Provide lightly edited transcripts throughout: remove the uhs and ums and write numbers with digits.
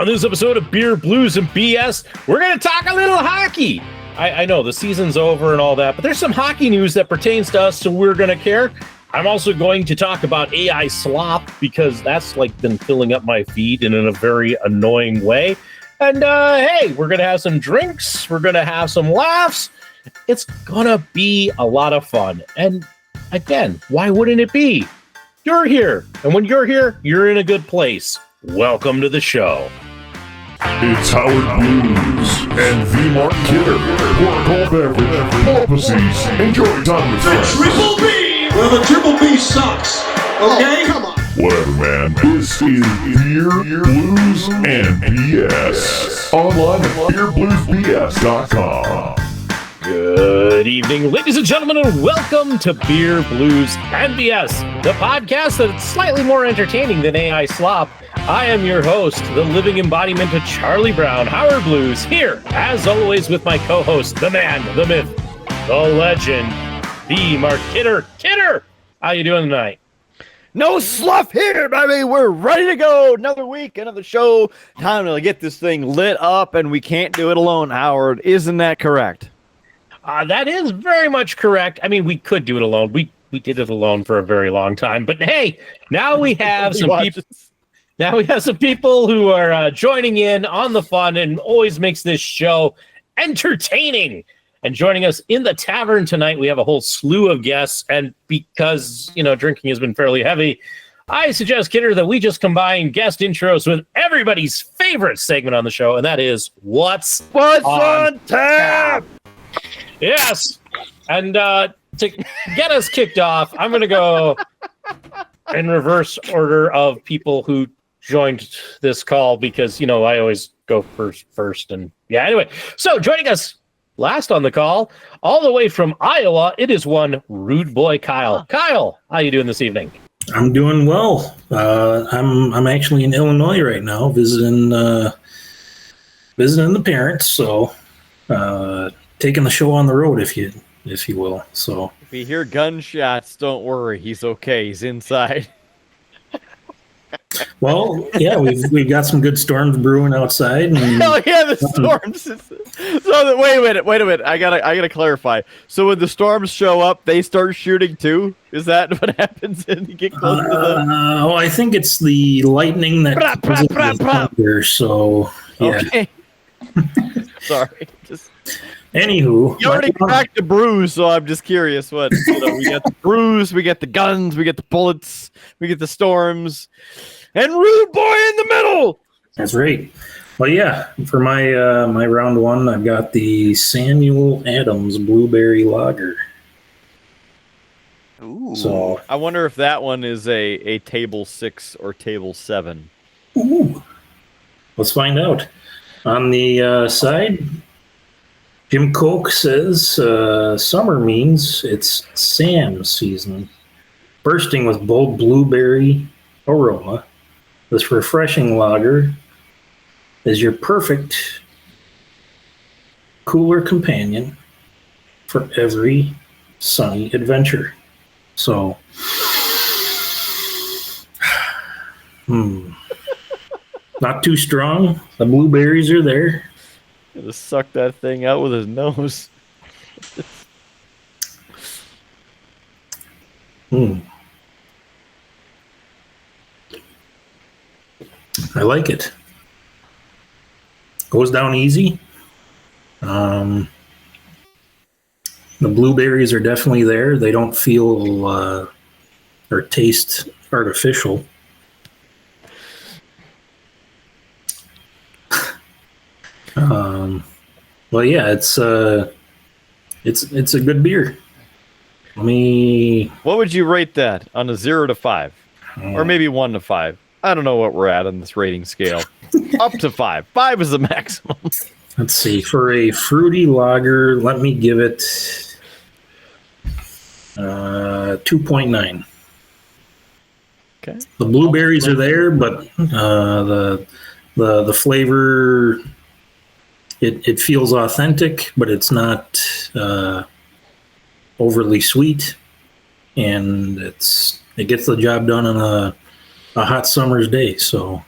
On this episode of Beer, Blues, and BS, we're going to talk a little hockey. I know the season's over and all that, but there's some hockey news that pertains to us, so we're going to care. I'm also going to talk about AI Slop because that's been filling up my feed in a very annoying way. And hey, we're going to have some drinks. We're going to have some laughs. It's going to be a lot of fun. And again, why wouldn't it be? You're here. And when you're here, you're in a good place. Welcome to the show. It's Howard Blues and V-Mark Kidder. Pour cold beverage, policies, enjoy time with friends. Triple B! Well, the Triple B sucks. Okay? Come on. Whatever, man. This is Beer, Blues, and BS. Online at beerbluesbs.com. Good evening, ladies and gentlemen, and welcome to Beer, Blues, and BS, the podcast that's slightly more entertaining than AI Slop. I am your host, the living embodiment of Charlie Brown, Howard Blues, here, as always, with my co-host, the man, the myth, the legend, the Mark Kidder. Kidder, how you doing tonight? No slough here, baby. We're ready to go. Another week, another show. Time to get this thing lit up, and we can't do it alone, Howard. Isn't that correct? That is very much correct. I mean, we could do it alone. We did it alone for a very long time. But hey, now we have some people. Now we have some people who are joining in on the fun and always makes this show entertaining. And joining us in the tavern tonight, we have a whole slew of guests. And because, drinking has been fairly heavy, I suggest, Kidder, that we just combine guest intros with everybody's favorite segment on the show. And that is What's on Tap? Yes. And to get us kicked off, I'm going to go in reverse order of people who joined this call because, I always go first. And yeah, anyway. So joining us last on the call, all the way from Iowa, it is one Rudeboy Kyle. Kyle, how you doing this evening? I'm doing well. I'm actually in Illinois right now, visiting the parents. So taking the show on the road, if you will. So if you hear gunshots, don't worry. He's okay. He's inside. Well, yeah, we've got some good storms brewing outside. And, hell yeah, the storms. So wait a minute. I gotta clarify. So when the storms show up, they start shooting too. Is that what happens when you get close to them? Oh, I think it's the lightning that comes into the thunder. So yeah. Okay. Sorry. Anywho, you already cracked the bruise, so I'm just curious what we got the bruise, we get the guns, we get the bullets, we get the storms, and Rude Boy in the middle. That's right. Well, yeah, for my my round one, I've got the Samuel Adams Blueberry Lager. Ooh. So I wonder if that one is a table 6 or table 7. Ooh. Let's find out. On the side, Jim Koch says summer means it's Sam season, bursting with bold blueberry aroma. This refreshing lager is your perfect cooler companion for every sunny adventure. So, not too strong. The blueberries are there. Just suck that thing out with his nose. I like it. Goes down easy. The blueberries are definitely there. They don't feel or taste artificial. Well, yeah, it's a good beer. What would you rate that on a 0 to 5, or maybe 1 to 5? I don't know what we're at on this rating scale. Up to 5. 5 is the maximum. Let's see. For a fruity lager, let me give it 2.9. Okay. The blueberries are there, but the flavor. It feels authentic, but it's not overly sweet, and it gets the job done on a hot summer's day. So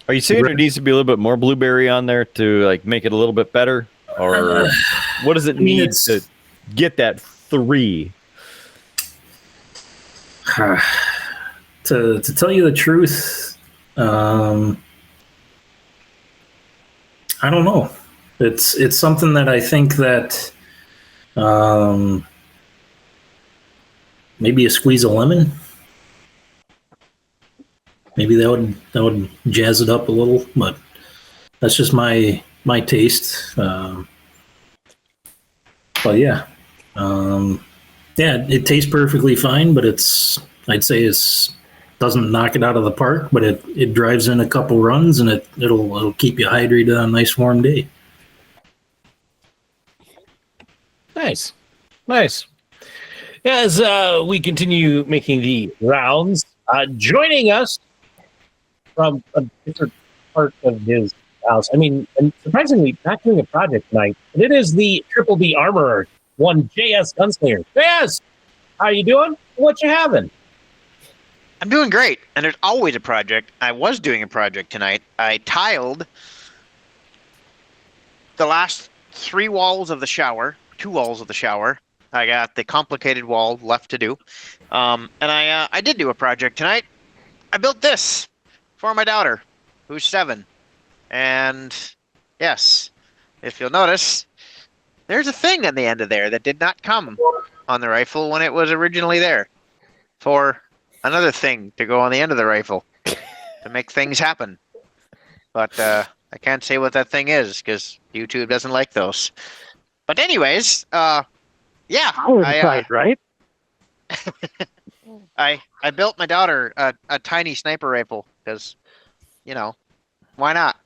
Are you saying there needs to be a little bit more blueberry on there to like make it a little bit better, or what does it need to get that 3? To tell you the truth, I don't know. It's something that I think that maybe a squeeze of lemon. Maybe that would jazz it up a little, but that's just my taste. But yeah, it tastes perfectly fine, but I'd say doesn't knock it out of the park, but it drives in a couple runs and it'll keep you hydrated on a nice warm day. Nice. As we continue making the rounds, joining us from a different part of his house. I mean, and surprisingly, not doing a project tonight. It is the Triple B Armorer, one JS Gunslinger. JS, how you doing? What you having? I'm doing great, and there's always a project. I was doing a project tonight. I tiled the last 2 walls of the shower. I got the complicated wall left to do, and I did do a project tonight. I built this for my daughter, who's 7, and yes, if you'll notice, there's a thing on the end of there that did not come on the rifle when it was originally there, for another thing to go on the end of the rifle to make things happen. But I can't say what that thing is because YouTube doesn't like those. But anyways, yeah, right? I built my daughter a tiny sniper rifle because, why not?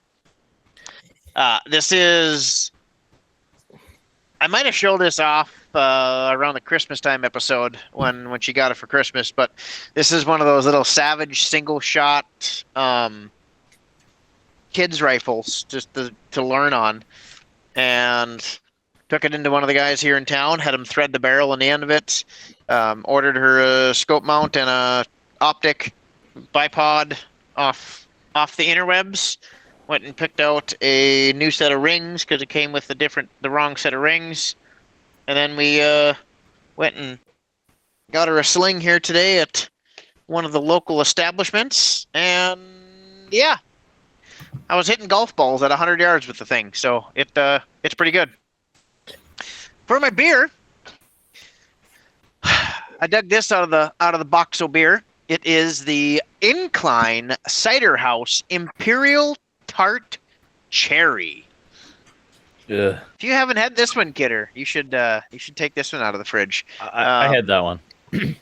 This is. I might have showed this off around the Christmas time episode when she got it for Christmas, but this is one of those little Savage single shot kids rifles just to learn on, and took it into one of the guys here in town, had him thread the barrel on the end of it, ordered her a scope mount and a optic bipod off the interwebs, went and picked out a new set of rings because it came with the wrong set of rings, and then we went and got her a sling here today at one of the local establishments, and yeah, I was hitting golf balls at 100 yards with the thing, so it's pretty good. For my beer, I dug this out of the box of beer. It is the Incline Cider House Imperial Tart Cherry. Yeah. If you haven't had this one, kidder, you should take this one out of the fridge. I had that one.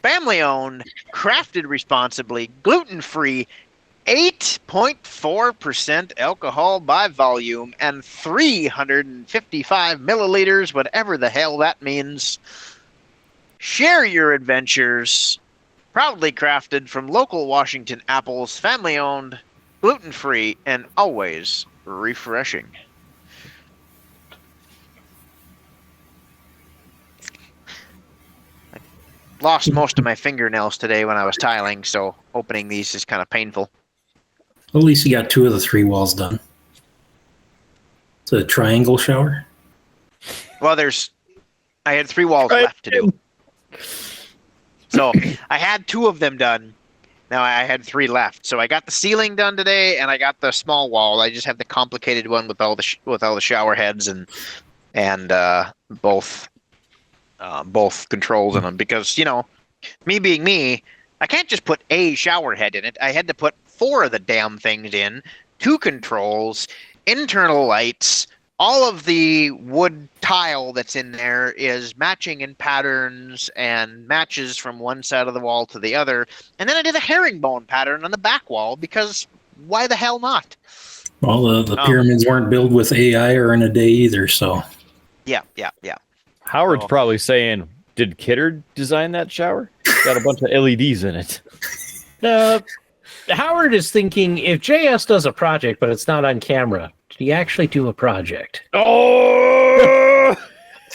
Family owned, crafted responsibly, gluten free, 8.4% alcohol by volume, and 355 milliliters, whatever the hell that means. Share your adventures. Proudly crafted from local Washington apples, family owned, gluten free, and always refreshing. I lost most of my fingernails today when I was tiling, so opening these is kind of painful. At least you got 2 of the 3 walls done. It's a triangle shower. Well, I had 3 walls left to do. So I had 2 of them done. Now I had 3 left. So I got the ceiling done today, and I got the small wall. I just have the complicated one with all the shower heads and both controls in them, because me being me, I can't just put a shower head in it. I had to put 4 of the damn things in, 2 controls, internal lights. All of the wood tile that's in there is matching in patterns and matches from one side of the wall to the other. And then I did a herringbone pattern on the back wall because why the hell not? Well, the pyramids weren't built with AI or in a day either, so. Yeah. Howard's probably saying, did Kidder design that shower? Got a bunch of LEDs in it. Howard is thinking, if JS does a project but it's not on camera, did he actually do a project? Oh!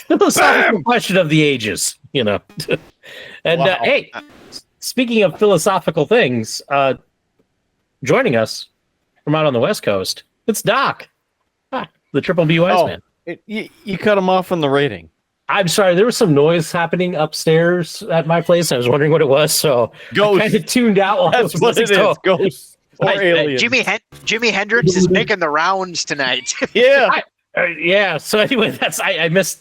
Philosophical question of the ages, And Wow. Hey, speaking of philosophical things, joining us from out on the West Coast. It's Doc, the Triple B Wise Man. You cut him off on the rating. I'm sorry, there was some noise happening upstairs at my place. I was wondering what it was, so I kind of tuned out while I was That's what it is. Ghosts or aliens. Jimi Hendrix is making the rounds tonight. Yeah. Yeah. So anyway, I missed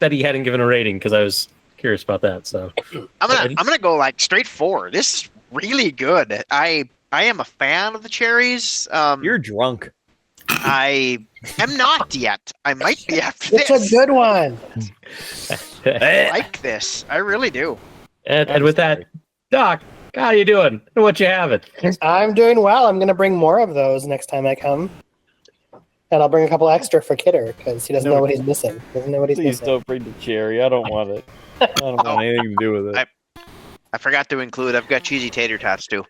that he hadn't given a rating because I was curious about that. So I'm gonna go like straight 4. This is really good. I am a fan of the cherries. You're drunk. I am not yet. I might be after this. It's a good one. I like this. I really do. And with that, Doc, how you doing? What you having? I'm doing well. I'm going to bring more of those next time I come. And I'll bring a couple extra for Kidder because he doesn't know what he's missing. Doesn't know what he's Please missing. don't bring the cherry. I don't want it. I don't want anything to do with it. I forgot to include. I've got cheesy tater tots too.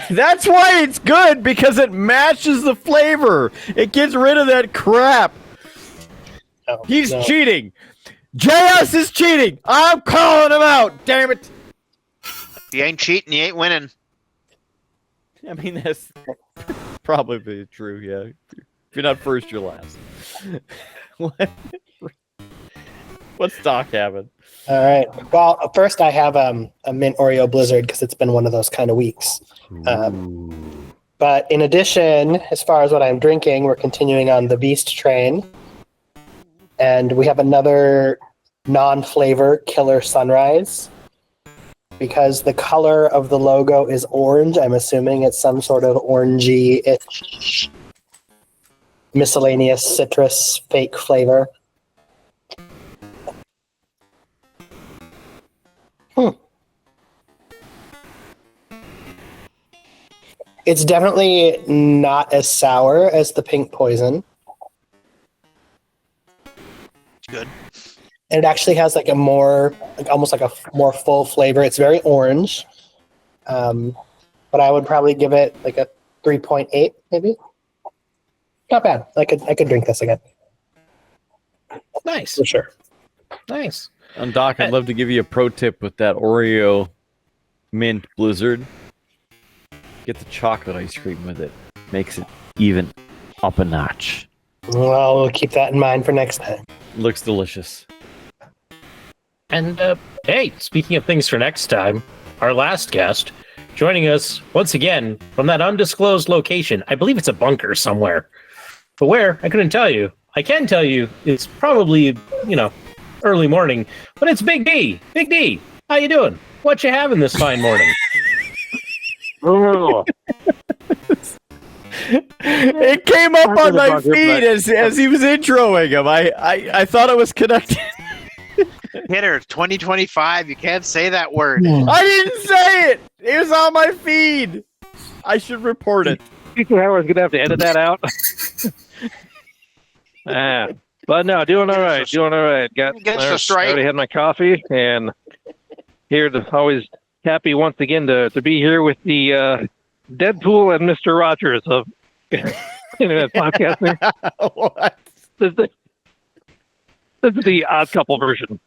That's why it's good, because it matches the flavor. It gets rid of that crap. Oh, He's no. cheating. JS is cheating. I'm calling him out. Damn it. If you ain't cheating, you ain't winning. I mean, that's probably true, yeah. If you're not first, you're last. What's Doc having? All right. Well, first I have a mint Oreo Blizzard because it's been one of those kind of weeks. But in addition, as far as what I'm drinking, we're continuing on the Beast train. And we have another non-flavor Killer Sunrise. Because the color of the logo is orange, I'm assuming it's some sort of orangey-ish miscellaneous citrus fake flavor. It's definitely not as sour as the pink poison. It's good. And it actually has like a more, like almost like a more full flavor. It's very orange. But I would probably give it like a 3.8 maybe. Not bad. I could drink this again. Nice. For sure. Nice. And Doc, I'd love to give you a pro tip with that Oreo mint Blizzard. Get the chocolate ice cream with it. Makes it even up a notch. Well, we'll keep that in mind for next time. Looks delicious. And hey, speaking of things for next time, our last guest joining us once again from that undisclosed location. I believe it's a bunker somewhere. But where? I couldn't tell you. I can tell you it's probably, early morning, but it's Big D. Big D, how you doing? What you having this fine morning? It came up on my feed as he was introing him. I thought it was connected. Hitter 2025. You can't say that word. I didn't say it. It was on my feed. I should report it. Peter Howard's gonna have to edit that out. But no, doing all right. Doing all right. Against the strike. Already had my coffee and here to always happy once again to be here with the Deadpool and Mr. Rogers of internet podcasting. What? This is the odd couple version.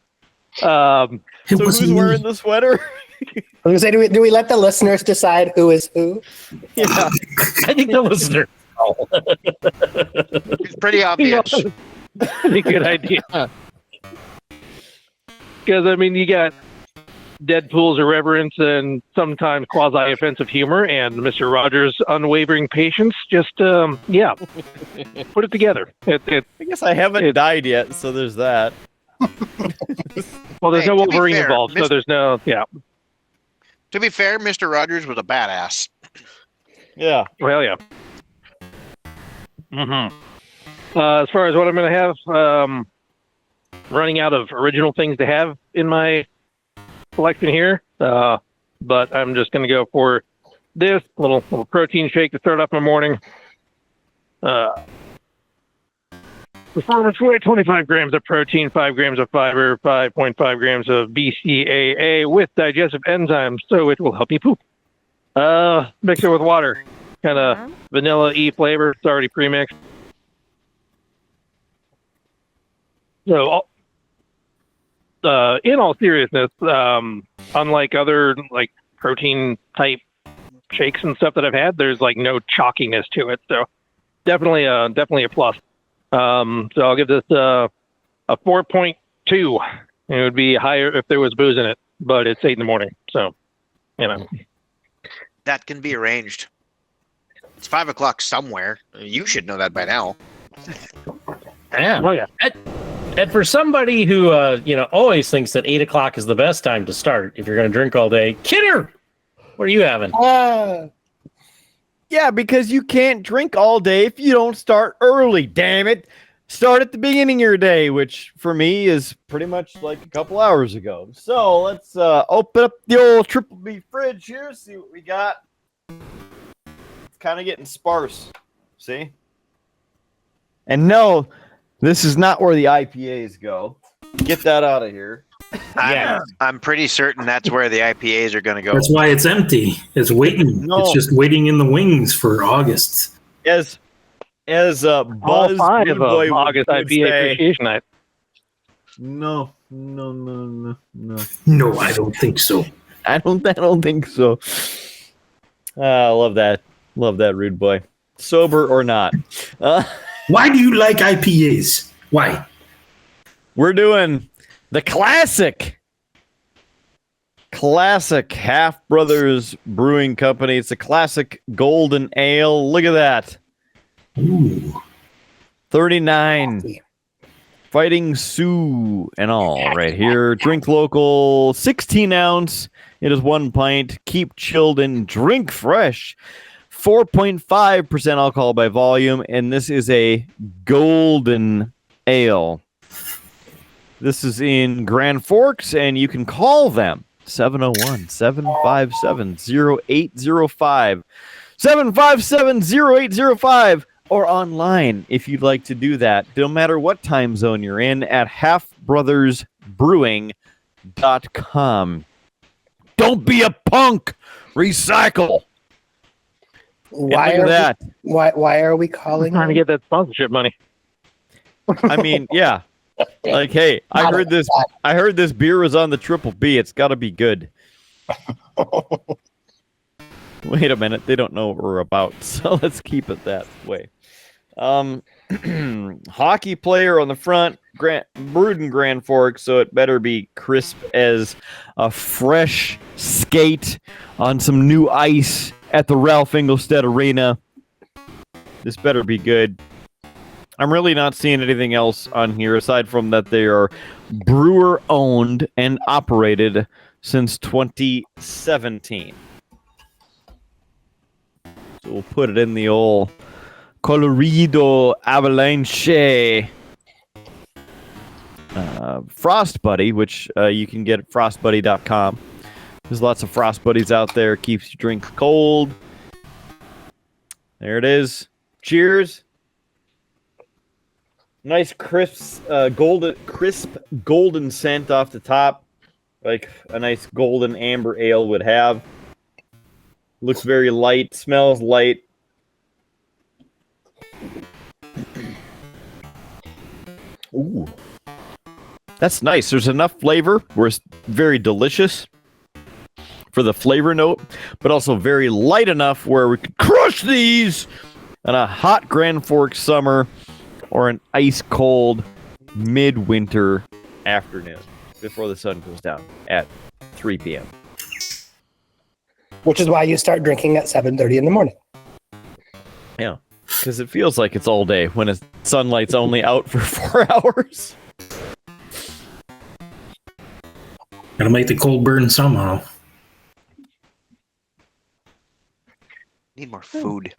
So who's wearing the sweater? I was gonna say, do we let the listeners decide who is who? Yeah. I think the listener. It's pretty obvious. Pretty good idea. Because, I mean, you got Deadpool's irreverence and sometimes quasi-offensive humor, and Mr. Rogers' unwavering patience. Just, put it together. I guess I haven't died yet, so there's that. Well, there's Hey, no to be Wolverine fair, involved, so there's no, To be fair, Mr. Rogers was a badass. Yeah. Well, yeah. As far as what I'm going to have, running out of original things to have in my collection here, but I'm just going to go for this little protein shake to start off my morning. Performance weight, 25 grams of protein, 5 grams of fiber, 5.5 grams of BCAA with digestive enzymes, so it will help you poop. Mix it with water. Kind of vanilla-y flavor. It's already pre-mixed. So, in all seriousness, unlike other protein type shakes and stuff that I've had, there's like no chalkiness to it. So definitely a plus. So I'll give this a 4.2. It would be higher if there was booze in it, but it's 8 a.m. So, That can be arranged. It's 5 o'clock somewhere. You should know that by now. Yeah. Oh yeah. And for somebody who, always thinks that 8 o'clock is the best time to start if you're going to drink all day, Kidder, what are you having? Yeah, because you can't drink all day if you don't start early, damn it. Start at the beginning of your day, which for me is pretty much like a couple hours ago. So let's open up the old Triple B fridge here, see what we got. It's kind of getting sparse. See? And no, this is not where the IPAs go. Get that out of here. I'm pretty certain that's where the IPAs are going to go. That's why it's empty. It's waiting. No. It's just waiting in the wings for August. As Buzz All 5 of Rudeboy them, August would IPA say, Appreciation Night. No. No, I don't think so. I don't think so. I love that. Love that, Rude Boy. Sober or not. Why do you like IPAs? Why? We're doing the classic Half Brothers Brewing Company. It's a classic golden ale. Look at that. Ooh. 39. Fighting Sioux and all right here. Drink local, 16 ounce. It is 1 pint. Keep chilled and drink fresh. 4.5% alcohol by volume, and this is a golden ale. This is in Grand Forks, and you can call them 701-757-0805. 757-0805, or online if you'd like to do that. No matter what time zone you're in, at halfbrothersbrewing.com. Don't be a punk. Recycle. Why And look at that. Why are we calling? Trying to get that sponsorship money. I mean, yeah. Like, hey, I heard this beer was on the Triple B. It's got to be good. Wait a minute. They don't know what we're about, so let's keep it that way. Hockey player on the front, brewed in Grand Forks, so it better be crisp as a fresh skate on some new ice at the Ralph Engelstedt Arena. This better be good. I'm really not seeing anything else on here aside from that they are brewer owned and operated since 2017. So we'll put it in the old Colorado Avalanche Frost Buddy, which you can get at frostbuddy.com. There's lots of Frost Buddies out there. Keeps your drink cold. There it is. Cheers. Nice crisp golden scent off the top, like a nice golden amber ale would have. Looks very light. Smells light. Ooh, that's nice. There's enough flavor where it's very delicious for the flavor note, but also very light enough where we could crush these on a hot Grand Forks summer or an ice cold midwinter afternoon before the sun goes down at 3 p.m. Which is why you start drinking at 7:30 in the morning. Yeah, because it feels like it's all day when the sunlight's only out for 4 hours. Gotta make the cold burn somehow. Need more food.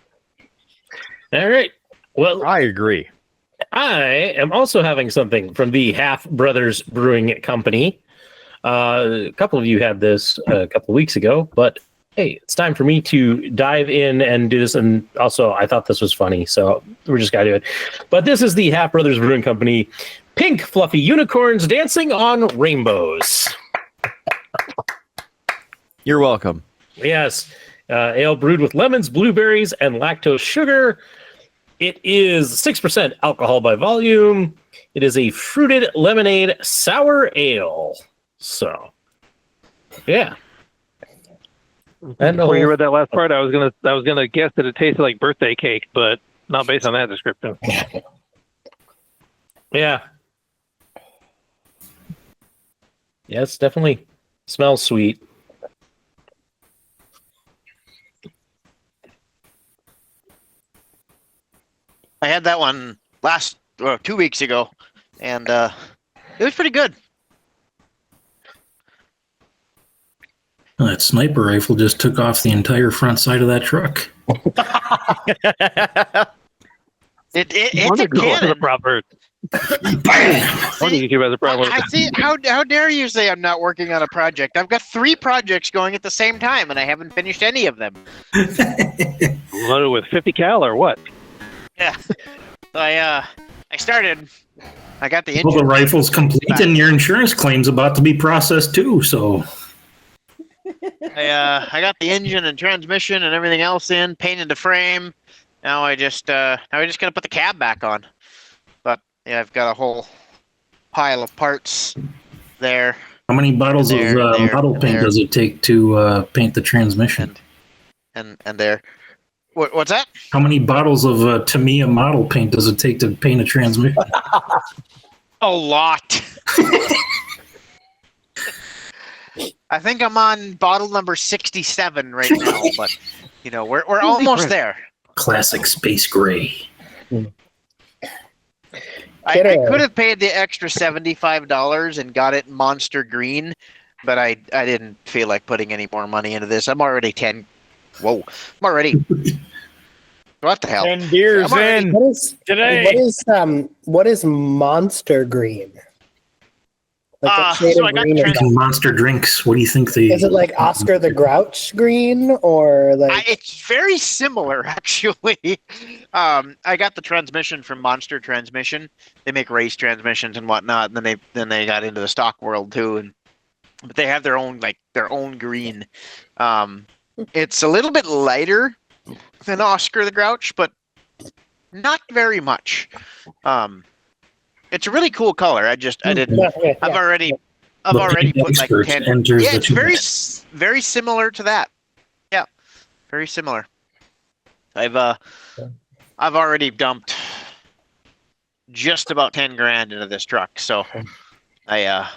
All right. Well, I agree. I am also having something from the Half Brothers Brewing Company. A couple of you had this a couple of weeks ago, but hey, it's time for me to dive in and do this. And also, I thought this was funny, so we're just going to do it. But this is the Half Brothers Brewing Company Pink Fluffy Unicorns Dancing on Rainbows. You're welcome. Yes. Ale brewed with lemons, blueberries, and lactose sugar. It is 6% alcohol by volume. It is a fruited lemonade sour ale. So, yeah. And Before you read that last part, I was gonna guess that it tasted like birthday cake, but not based on that description. Yeah. Yes, definitely smells sweet. I had that one 2 weeks ago, and it was pretty good. That sniper rifle just took off the entire front side of that truck. It's a cannon. Proper. Bam! What do you do as a problem? I see. How dare you say I'm not working on a project? I've got 3 projects going at the same time, and I haven't finished any of them. Loaded with 50 cal or what? Yeah. I started. I got the engine. Well, the rifle's complete, and your insurance claim's about to be processed too. So I got the engine and transmission and everything else in, painted the frame. Now I just gotta put the cab back on. But yeah, I've got a whole pile of parts there. how many bottles of model paint does it take to paint the transmission? And there. What's that? How many bottles of Tamiya model paint does it take to paint a transmission? A lot. I think I'm on bottle number 67 right now, but we're almost there. Classic space gray. I could have paid the extra $75 and got it monster green, but I didn't feel like putting any more money into this. I'm already 10. Whoa! I'm already. What the hell? 10 beers in today. What is monster green? Like what shade so of I got green is that? Monster drinks. What do you think they? Is it like Oscar the Grouch green or like? It's very similar, actually. I got the transmission from Monster Transmission. They make race transmissions and whatnot. And then they got into the stock world too, but they have their own green. It's a little bit lighter than Oscar the Grouch, but not very much. It's a really cool color. I've already put like 10. Yeah, it's very similar to that. Yeah, very similar. I've already dumped just about 10 grand into this truck, so I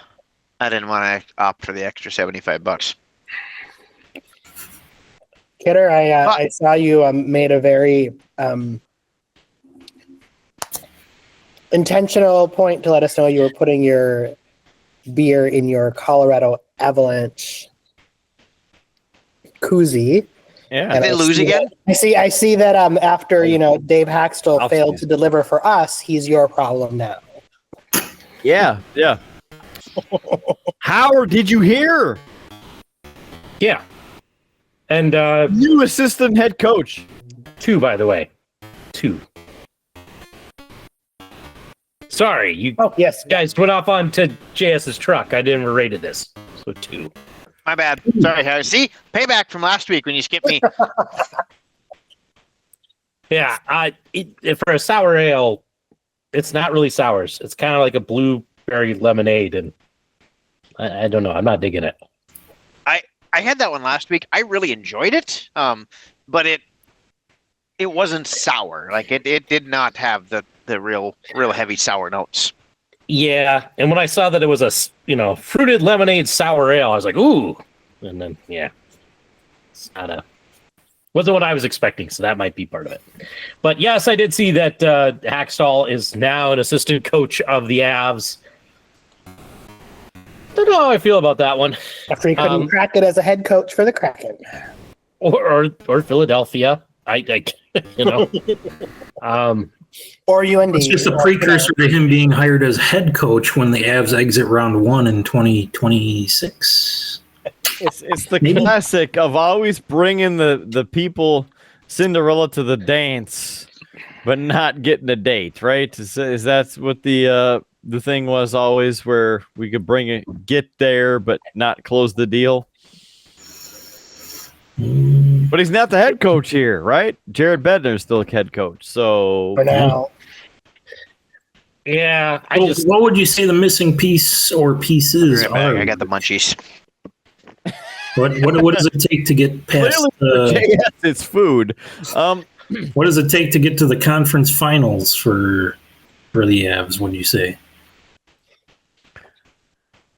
didn't want to opt for the extra $75. Kidder, I saw you made a very intentional point to let us know you were putting your beer in your Colorado Avalanche koozie. Yeah. Did they lose again? I see that after Dave Hakstol failed to deliver for us, he's your problem now. Yeah. Howard, did you hear? Yeah. And New assistant head coach. 2, by the way. 2. Sorry, you yes, guys went off onto JS's truck. I never rated this. So 2. My bad. Sorry, Harry. See? Payback from last week when you skipped me. Yeah, for a sour ale, it's not really sours. It's kind of like a blueberry lemonade, and I don't know. I'm not digging it. I had that one last week. I really enjoyed it, but it wasn't sour. Like it did not have the real heavy sour notes. Yeah, and when I saw that it was a fruited lemonade sour ale, I was like, ooh, and then it's not wasn't what I was expecting, so that might be part of it. But yes, I did see that Hakstol is now an assistant coach of the Avs. Don't know how I feel about that one. after he couldn't crack it as a head coach for the Kraken. Or Philadelphia. I Or UND. It's just a precursor to him being hired as head coach when the Avs exit round 1 in 2026. It's the classic of always bringing the people Cinderella to the dance, but not getting a date, right? Is that what the thing was always, where we could get there but not close the deal? But he's not the head coach here, right? Jared Bednar's still head coach, so For now. yeah. What would you say the missing piece or pieces I are? got the munchies. What does it take to get past? JS, it's food. What does it take to get to the conference finals for the Avs? What do you say?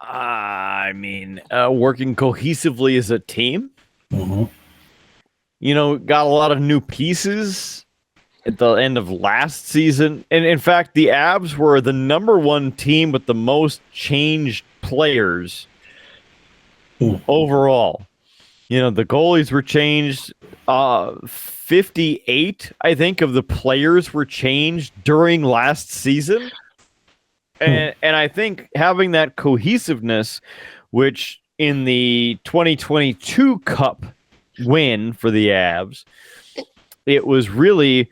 I mean, working cohesively as a team. Mm-hmm. Got a lot of new pieces at the end of last season. And in fact, the Avs were the number one team with the most changed players overall. The goalies were changed. 58, I think, of the players were changed during last season. And I think having that cohesiveness, which in the 2022 Cup win for the Avs, it was really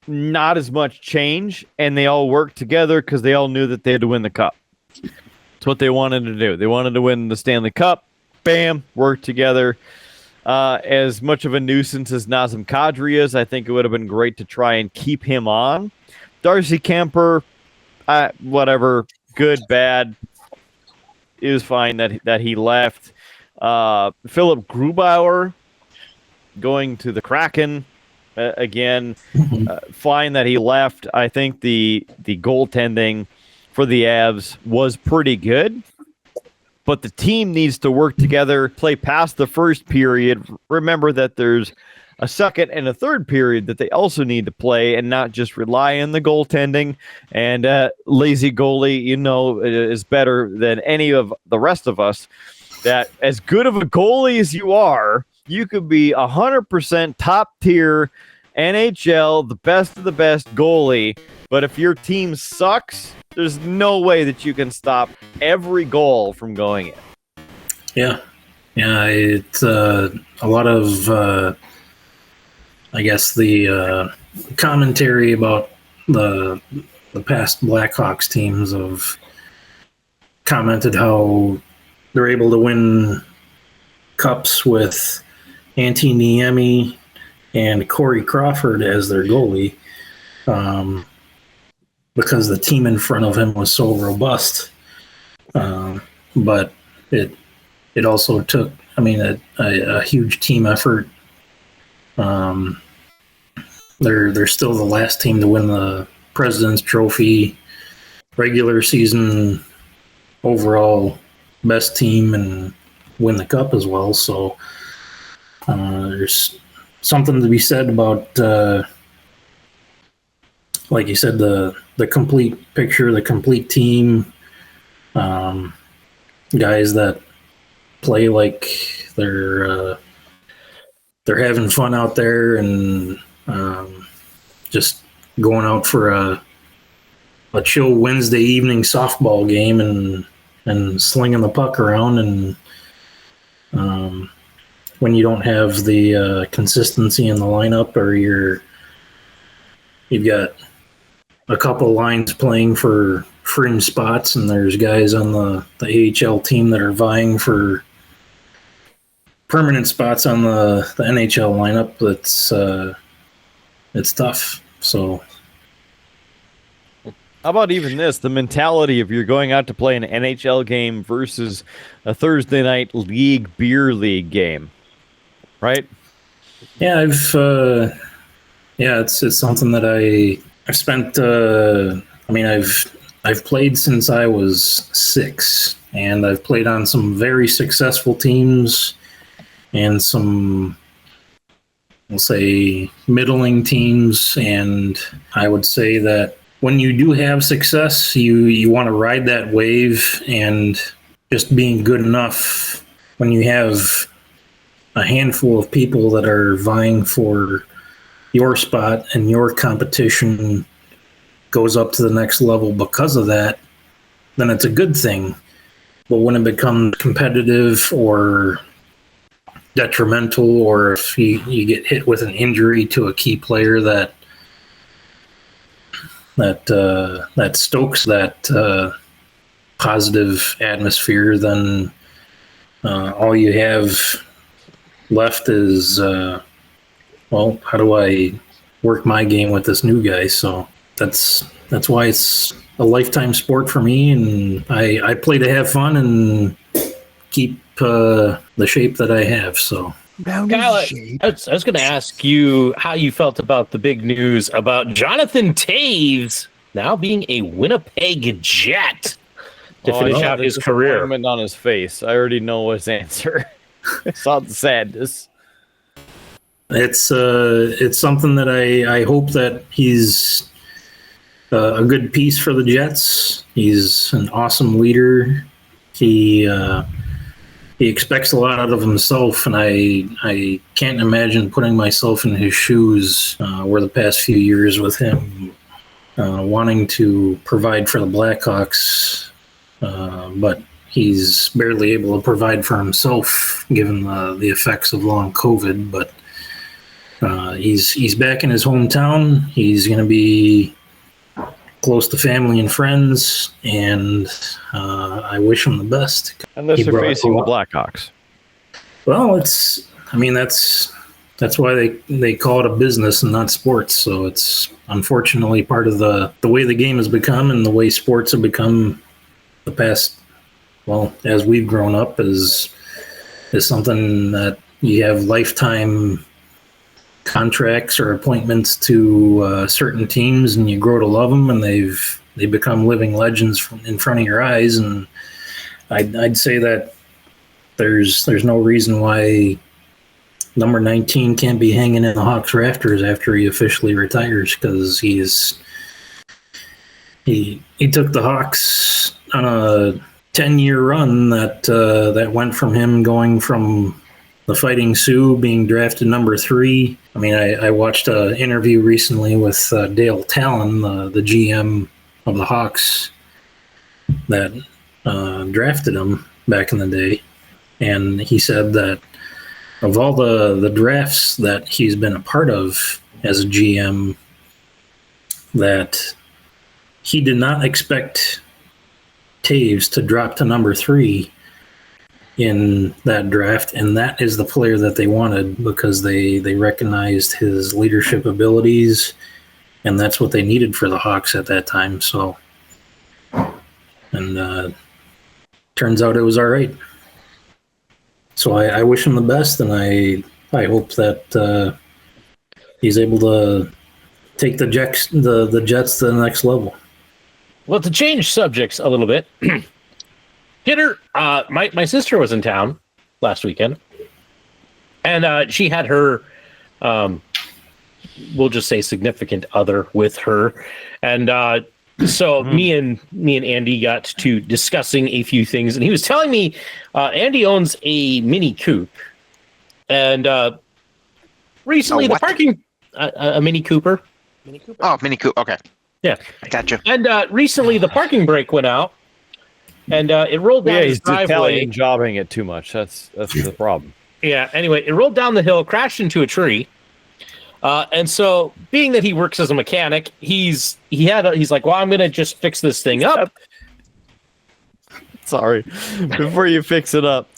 not as much change, and they all worked together because they all knew that they had to win the Cup. It's what they wanted to do. They wanted to win the Stanley Cup. Bam, work together. As much of a nuisance as Nazem Kadri is, I think it would have been great to try and keep him on. Darcy Kemper, whatever, good, bad. It was fine that he left. Philip Grubauer going to the Kraken again. Fine that he left. I think the goaltending for the Avs was pretty good. But the team needs to work together, play past the first period. Remember that there's a second and a third period that they also need to play and not just rely on the goaltending. And lazy goalie, is better than any of the rest of us. That as good of a goalie as you are, you could be 100% top tier NHL, the best of the best goalie. But if your team sucks, there's no way that you can stop every goal from going in. Yeah, it's a lot of, I guess, the commentary about the past Blackhawks teams have commented how they're able to win cups with Antti Niemi and Corey Crawford as their goalie. Because the team in front of him was so robust. But it also took, a huge team effort. They're still the last team to win the President's Trophy, regular season overall best team, and win the cup as well. So there's something to be said about like you said, the complete picture, the complete team, guys that play like they're having fun out there, and just going out for a chill Wednesday evening softball game and slinging the puck around. And when you don't have the consistency in the lineup, or you've got a couple lines playing for fringe spots, and there's guys on the AHL team that are vying for permanent spots on the NHL lineup. It's tough. So how about even this, the mentality of you're going out to play an NHL game versus a Thursday night beer league game, right? Yeah, it's something that I've spent. I've played since I was 6, and I've played on some very successful teams and some, we'll say, middling teams. And I would say that when you do have success, you want to ride that wave, and just being good enough when you have a handful of people that are vying for your spot and your competition goes up to the next level because of that, then it's a good thing. But when it becomes competitive or detrimental, or if you get hit with an injury to a key player that stokes that positive atmosphere, then all you have left is, how do I work my game with this new guy? So that's why it's a lifetime sport for me, and I play to have fun and keep the shape that I have. So, Kyle, I was going to ask you how you felt about the big news about Jonathan Toews now being a Winnipeg Jet to finish out his career. Disappointment on his face. I already know his answer. I saw the sadness. it's something that I hope that he's a good piece for the Jets. He's an awesome leader. He expects a lot out of himself, and I can't imagine putting myself in his shoes where the past few years with him wanting to provide for the Blackhawks, but he's barely able to provide for himself given the effects of long COVID. But he's back in his hometown. He's going to be close to family and friends, and I wish him the best. Unless they're facing the Blackhawks. Well, that's why they call it a business and not sports. So it's unfortunately part of the way the game has become and the way sports have become the past, well, as we've grown up, is something that you have lifetime contracts or appointments to certain teams, and you grow to love them, and they become living legends in front of your eyes. And I'd say that there's no reason why number 19 can't be hanging in the Hawks rafters after he officially retires, because he took the Hawks on a 10-year run that went from him going from the Fighting Sioux being drafted number 3. I mean, I watched an interview recently with Dale Talon, the GM of the Hawks that drafted him back in the day. And he said that of all the drafts that he's been a part of as a GM, that he did not expect Toews to drop to number 3 in that draft, and that is the player that they wanted because they recognized his leadership abilities, and that's what they needed for the Hawks at that time. So, and turns out it was all right. So I wish him the best, and I hope that he's able to take the Jets to the next level. Well, to change subjects a little bit, Peter, my sister was in town last weekend, and she had her, we'll just say significant other with her, and so me and Andy got to discussing a few things, and he was telling me Andy owns a Mini Coop, and recently the parking a Mini Cooper. Oh, Mini Coop. Okay. Yeah, Gotcha. And recently the parking brake went out, and it rolled down his driveway. Italian jobbing it too much. That's the problem. Yeah. Anyway, it rolled down the hill, crashed into a tree, and so being that he works as a mechanic, he's like, well, I'm gonna just fix this thing up. Sorry, before you fix it up,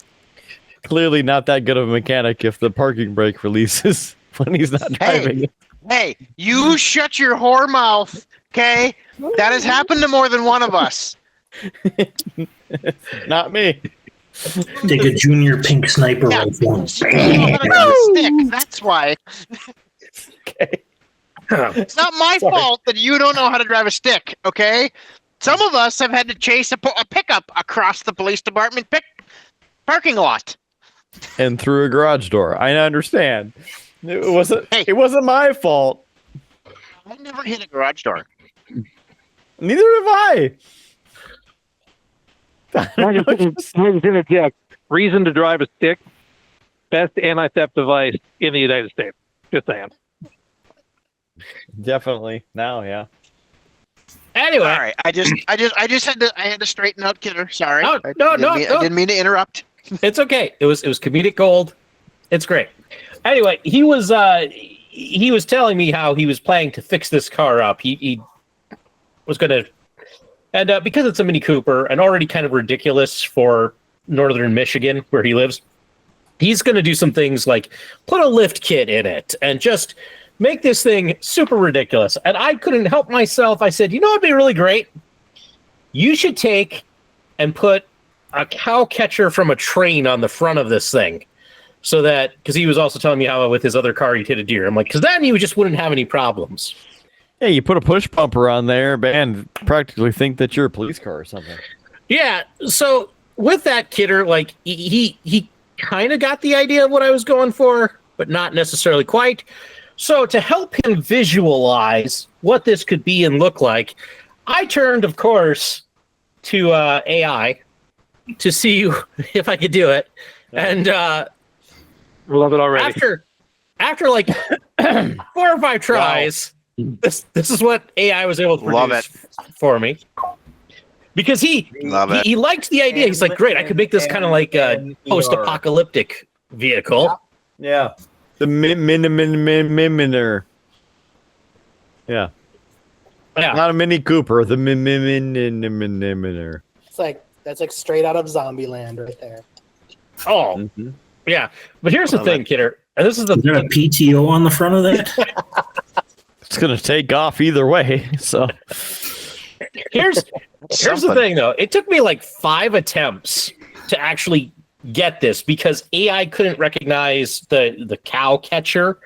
clearly not that good of a mechanic if the parking brake releases when he's not driving. Hey, you shut your whore mouth, okay? That has happened to more than one of us. Not me. Take a junior pink sniper rifle. Stick. That's why. Okay. It's not my fault that you don't know how to drive a stick, okay? Some of us have had to chase a pickup across the police department parking lot. And through a garage door. I understand. It wasn't my fault. I never hit a garage door. Neither have I. I just interject. Reason to drive a stick, best anti-theft device in the United States. Just saying. Definitely. Now, yeah. Anyway, all right. I just had to straighten out Killer. Sorry. No. I didn't mean to interrupt. It's okay. It was comedic gold. It's great. Anyway, he was telling me how he was planning to fix this car up. He was going to, and because it's a Mini Cooper and already kind of ridiculous for northern Michigan where he lives, he's going to do some things like put a lift kit in it and just make this thing super ridiculous. And I couldn't help myself. I said, you know what'd be really great? You should take and put a cow catcher from a train on the front of this thing. So that, because he was also telling me how with his other car he'd hit a deer. I'm like, because then you just wouldn't have any problems. Yeah, you put a push bumper on there, and practically think that you're a police car or something. Yeah, so with that Kidder, like, he kind of got the idea of what I was going for, but not necessarily quite. So to help him visualize what this could be and look like, I turned, of course, to AI to see if I could do it. And love it already. After like 4 or 5 tries, this is what AI was able to produce for me. Because he liked the idea. He's like, great, I could make this kind of like a post-apocalyptic vehicle. Yeah. The Miminer. Yeah. Not a Mini Cooper, the Miminer. It's like that's like straight out of Zombieland right there. Oh, yeah. But here's the thing, Kidder. And this is Is there a PTO on the front of that? It's gonna take off either way. So here's the thing, though. It took me like 5 attempts to actually get this because AI couldn't recognize the cow catcher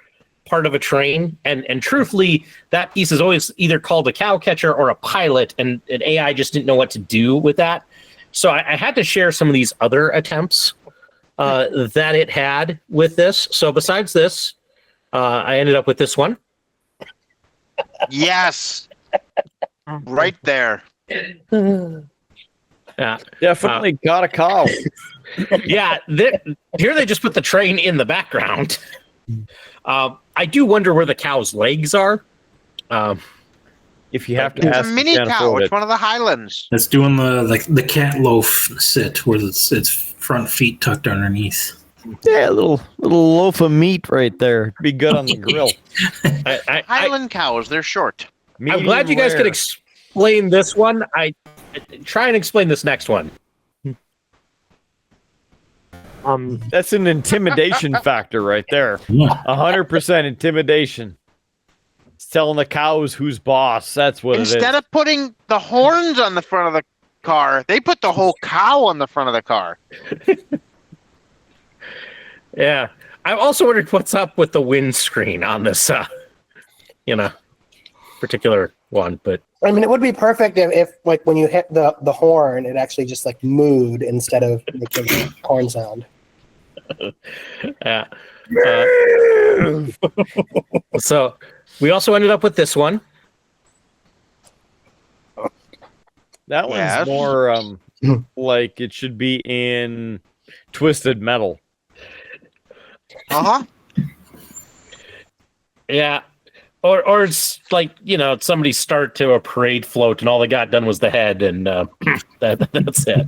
part of a train, and truthfully, that piece is always either called a cow catcher or a pilot, and AI just didn't know what to do with that. So I had to share some of these other attempts that it had with this. So besides this, I ended up with this one. Yes. Right there. Yeah, definitely got a cow. Yeah, here they just put the train in the background. I do wonder where the cow's legs are. If you have to It's ask a mini cow. It's one of the Highlands. It's doing the cat loaf sit where its front feet tucked underneath. Yeah, a little loaf of meat right there. Be good on the grill. Highland cows, they're short. I'm glad you guys could explain this one. I try and explain this next one. That's an intimidation factor right there. 100% intimidation. It's telling the cows who's boss. That's what it is. Instead of putting the horns on the front of the car, they put the whole cow on the front of the car. Yeah. I'm also wondering what's up with the windscreen on this, particular one. But I mean, it would be perfect if like when you hit the horn, it actually just like mooed instead of making a horn sound. Yeah. So we also ended up with this one. That one's more like it should be in Twisted Metal. Yeah. Or it's like, somebody start to a parade float and all they got done was the head and that's it.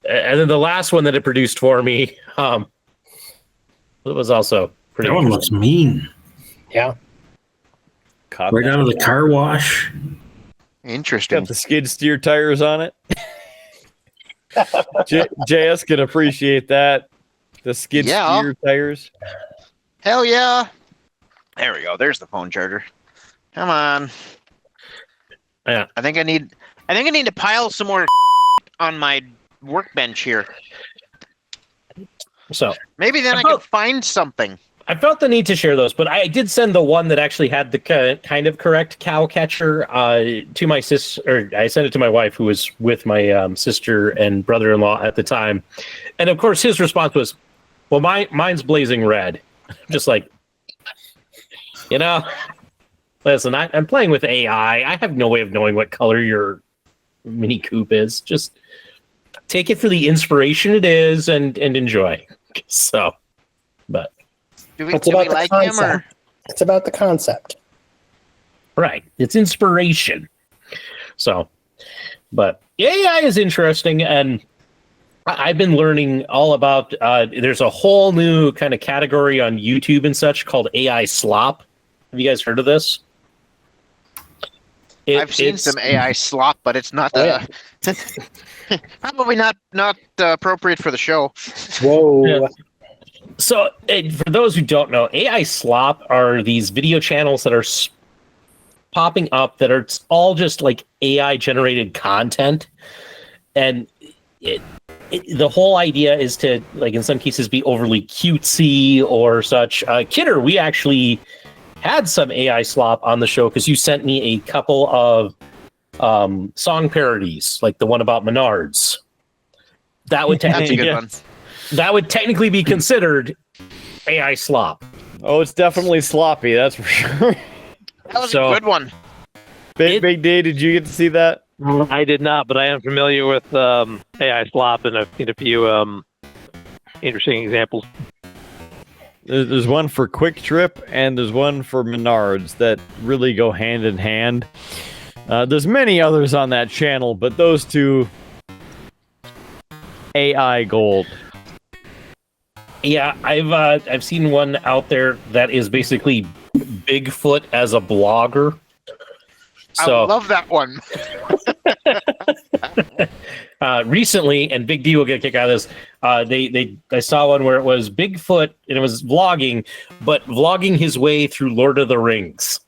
And then the last one that it produced for me, it was also pretty. That one looks mean. Yeah. Right out of the car wash. Interesting. Got the skid steer tires on it. JS can appreciate that. The skid steer tires. Hell yeah. There we go. There's the phone charger. Come on. Yeah. I think I need to pile some more on my workbench here. So maybe then I can find something. I felt the need to share those, but I did send the one that actually had the kind of correct cow catcher to my sister, or I sent it to my wife, who was with my sister and brother-in-law at the time. And of course, his response was, "Well, mine's blazing red." Just like, listen, I'm playing with AI. I have no way of knowing what color your Mini Coop is. Just take it for the inspiration it is and enjoy. So, but. Do we like him or? It's about the concept. Right. It's inspiration. So, but AI is interesting, and I've been learning all about, there's a whole new kind of category on YouTube and such called AI Slop. Have you guys heard of this? I've seen some AI slop, but it's not probably not appropriate for the show. Whoa. Yeah. So, for those who don't know, AI Slop are these video channels that are popping up that are all just like AI generated content. and the whole idea is to, like, in some cases, be overly cutesy or such. Kidder, we actually had some AI slop on the show because you sent me a couple of song parodies, like the one about Menards. That would That's a technically good one. that would technically be considered AI slop. Oh, it's definitely sloppy, that's for sure. That was So- a good one. Big D, did you get to see that? I did not, but I am familiar with AI slop, and I've seen a few interesting examples. There's one for Quick Trip, and there's one for Menards that really go hand in hand. There's many others on that channel, but those two, AI gold. Yeah, I've seen one out there that is basically Bigfoot as a blogger. So I love that one. recently, and Big D will get a kick out of this. I saw one where it was Bigfoot and it was vlogging, but vlogging his way through Lord of the Rings.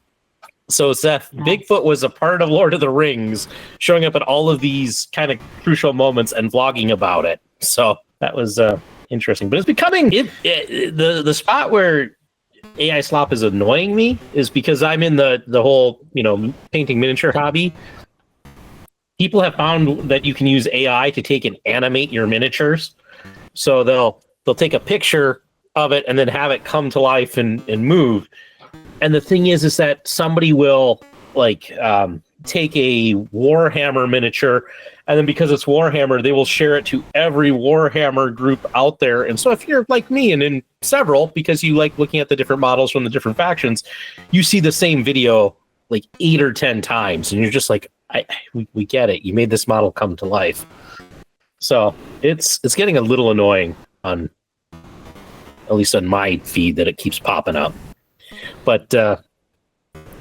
So Seth, Bigfoot was a part of Lord of the Rings, showing up at all of these kind of crucial moments and vlogging about it. So that was interesting. But it's becoming the spot where AI slop is annoying me is because I'm in the whole, painting miniature hobby. People have found that you can use AI to take and animate your miniatures. So they'll take a picture of it and then have it come to life and move. And the thing is that somebody will take a Warhammer miniature, and then because it's Warhammer, they will share it to every Warhammer group out there. And so if you're like me and in several, because you like looking at the different models from the different factions, you see the same video like 8 or 10 times, and you're just like, we get it. You made this model come to life. So it's getting a little annoying at least on my feed that it keeps popping up. But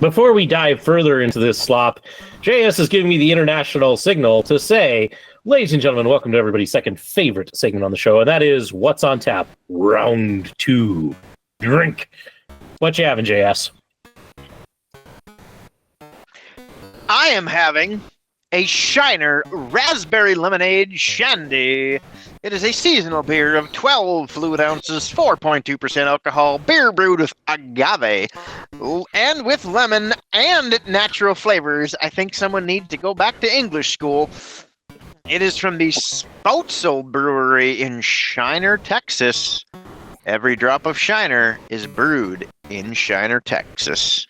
before we dive further into this slop, JS is giving me the international signal to say, ladies and gentlemen, welcome to everybody's second favorite segment on the show, and that is What's on Tap, Round 2. Drink. What you having, JS? I am having a Shiner Raspberry Lemonade Shandy. It is a seasonal beer of 12 fluid ounces, 4.2% alcohol, beer brewed with agave, and with lemon and natural flavors. I think someone needs to go back to English school. It is from the Spoutzel Brewery in Shiner, Texas. Every drop of Shiner is brewed in Shiner, Texas.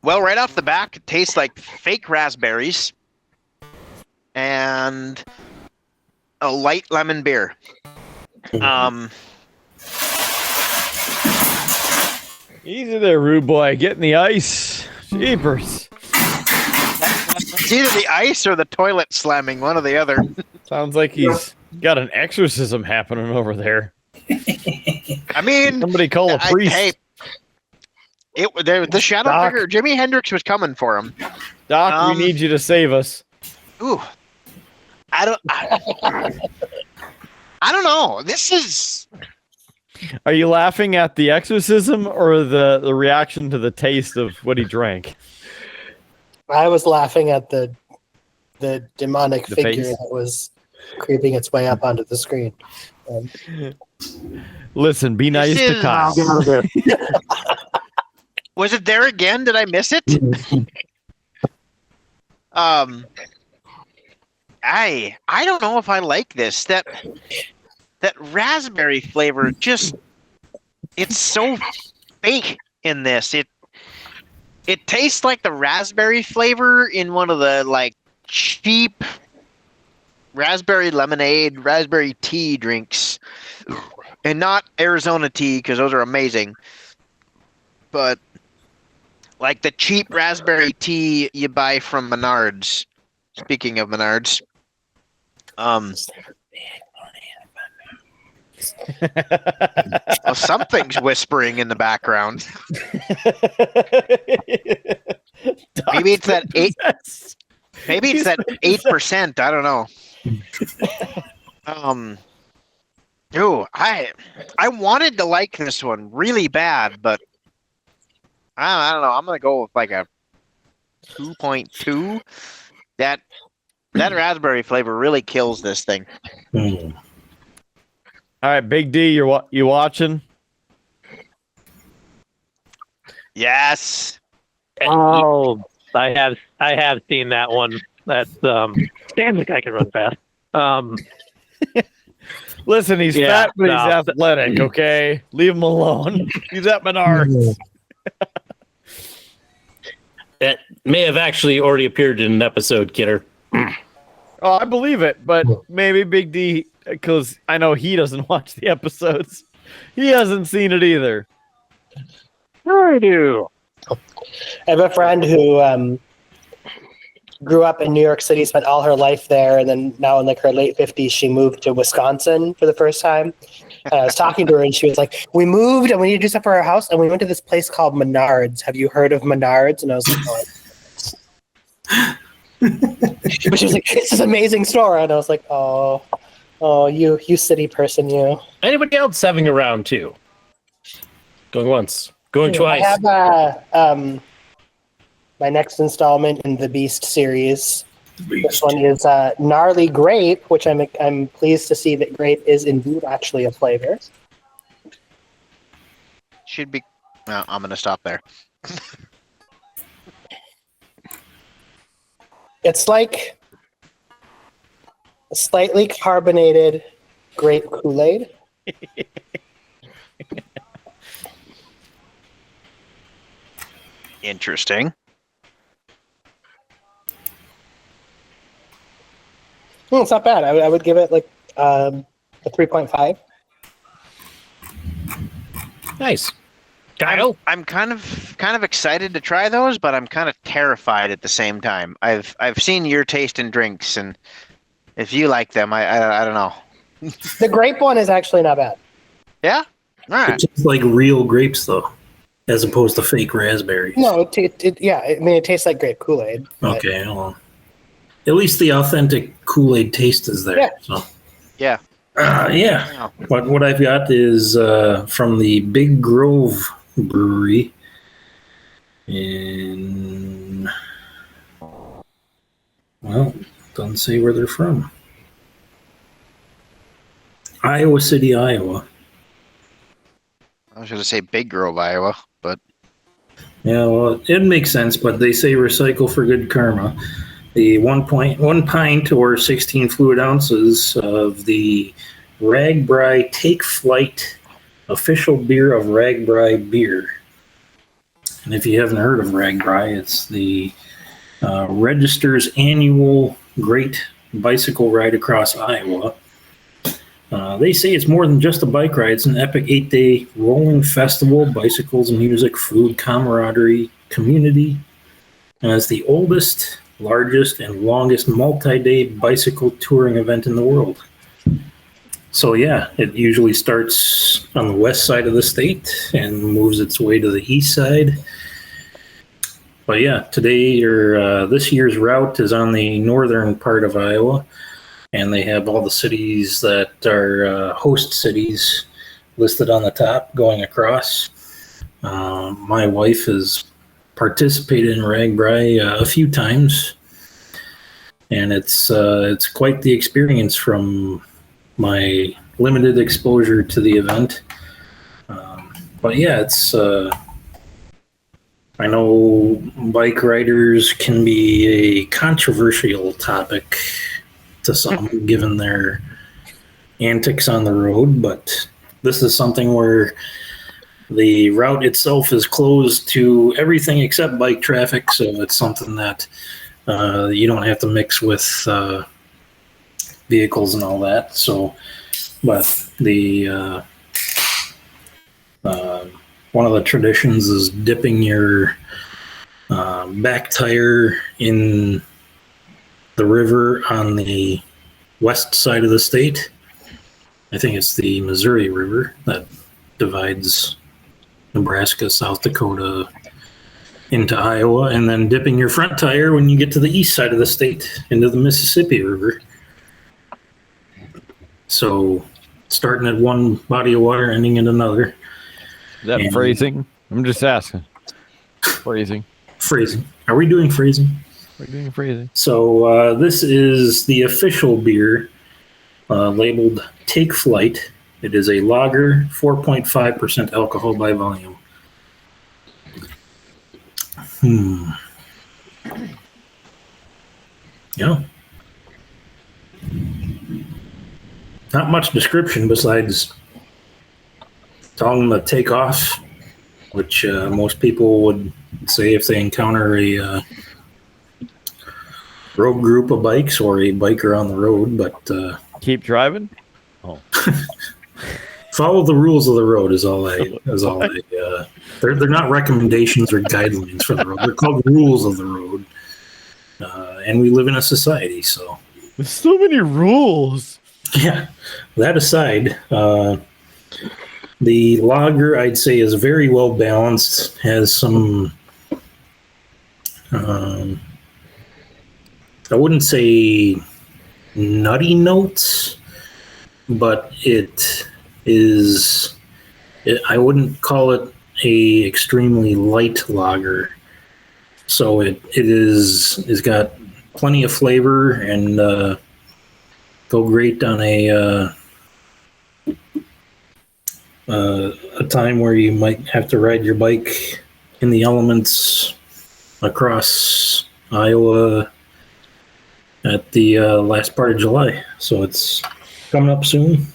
Well, right off the back, it tastes like fake raspberries and a light lemon beer. Easy there, rude boy. Getting the ice. Jeepers. It's either the ice or the toilet slamming, one or the other. Sounds like he's got an exorcism happening over there. I mean, Somebody call a priest. Hey, the shadow Doc. figure, Jimi Hendrix was coming for him. Doc, we need you to save us. Ooh, I don't know. This is. Are you laughing at the exorcism or the reaction to the taste of what he drank? I was laughing at the demonic The figure face? that was creeping its way up onto the screen. Listen, be nice This to is- Kyle. Was it there again? Did I miss it? I don't know if I like this. That raspberry flavor it's so fake in this. It tastes like the raspberry flavor in one of the cheap raspberry lemonade, raspberry tea drinks. And not Arizona tea, because those are amazing. But like the cheap raspberry tea you buy from Menards. Speaking of Menards. Something's whispering in the background. Maybe it's that 8. Maybe it's that 8%. I don't know. Ooh, I wanted to like this one really bad, but I don't know. I'm gonna go with like a 2.2. That raspberry flavor really kills this thing. Hmm. All right, Big D, you watching? Yes. Oh, I have seen that one. That's damn, the guy can run fast. Listen, he's Yeah, fat, but he's no. athletic. Okay, leave him alone. He's at Menards. That may have actually already appeared in an episode, Kidder. Oh, I believe it, but maybe Big D, because I know he doesn't watch the episodes. He hasn't seen it either. Sure I do. I have a friend who grew up in New York City, spent all her life there, and then now in like her late 50s, she moved to Wisconsin for the first time. And I was talking to her, and she was like, "We moved, and we need to do stuff for our house, and we went to this place called Menards. Have you heard of Menards?" And I was like, "Oh." But she was like, "It's this amazing store," and I was like, "Oh, you city person, you." Anybody else having a round two? Going once, going twice. I have my next installment in the Beast series. This one is Gnarly Grape, which I'm pleased to see that grape is indeed actually a flavor. Should be. No, I'm gonna stop there. It's like a slightly carbonated grape Kool-Aid. Interesting. It's not bad. I would give it like a 3.5. Nice. Kyle? I'm kind of excited to try those, but I'm kind of terrified at the same time. I've seen your taste in drinks, and if you like them, I don't know. The grape one is actually not bad. Yeah? All right. It's just like real grapes, though, as opposed to fake raspberries. No, it tastes like grape Kool-Aid. but- Okay, well, at least the authentic Kool-Aid taste is there. Yeah. So. Yeah. Yeah. What I've got is from the Big Grove Brewery in, well, doesn't say where they're from. Iowa City, Iowa. I was going to say Big Grove, Iowa, but Yeah, well, it makes sense, but they say recycle for good karma. The 1 pint or 16 fluid ounces of the Ragbri Take Flight official beer of Ragbri beer. And if you haven't heard of Ragbri, it's the Register's annual great bicycle ride across Iowa. They say it's more than just a bike ride. It's an epic 8-day rolling festival, bicycles, music, food, camaraderie, community. And it's the oldest, largest, and longest multi-day bicycle touring event in the world. So yeah, it usually starts on the west side of the state and moves its way to the east side. But yeah, today or this year's route is on the northern part of Iowa, and they have all the cities that are host cities listed on the top going across. My wife has participated in Ragbri a few times, and it's quite the experience from my limited exposure to the event. But yeah, it's I know bike riders can be a controversial topic to some, given their antics on the road, but this is something where the route itself is closed to everything except bike traffic, so it's something that you don't have to mix with vehicles and all that. So, but the one of the traditions is dipping your back tire in the river on the west side of the state. I think it's the Missouri River that divides Nebraska, South Dakota into Iowa, and then dipping your front tire when you get to the east side of the state into the Mississippi River. So starting at one body of water, ending in another. Is that phrasing? I'm just asking. Phrasing. Phrasing. Are we doing phrasing? We're doing phrasing. So this is the official beer labeled Take Flight. It is a lager, 4.5% alcohol by volume. Yeah. Not much description besides telling them to take off, which most people would say if they encounter a road group of bikes or a biker on the road. But keep driving. Follow the rules of the road is all I. They're not recommendations or guidelines for the road. They're called rules of the road. And we live in a society, so there's so many rules. Yeah. That aside, the lager I'd say is very well balanced. Has some, I wouldn't say nutty notes, but it is. I wouldn't call it a extremely light lager. So it is got plenty of flavor and go great on a time where you might have to ride your bike in the elements across Iowa at the last part of July. So it's coming up soon,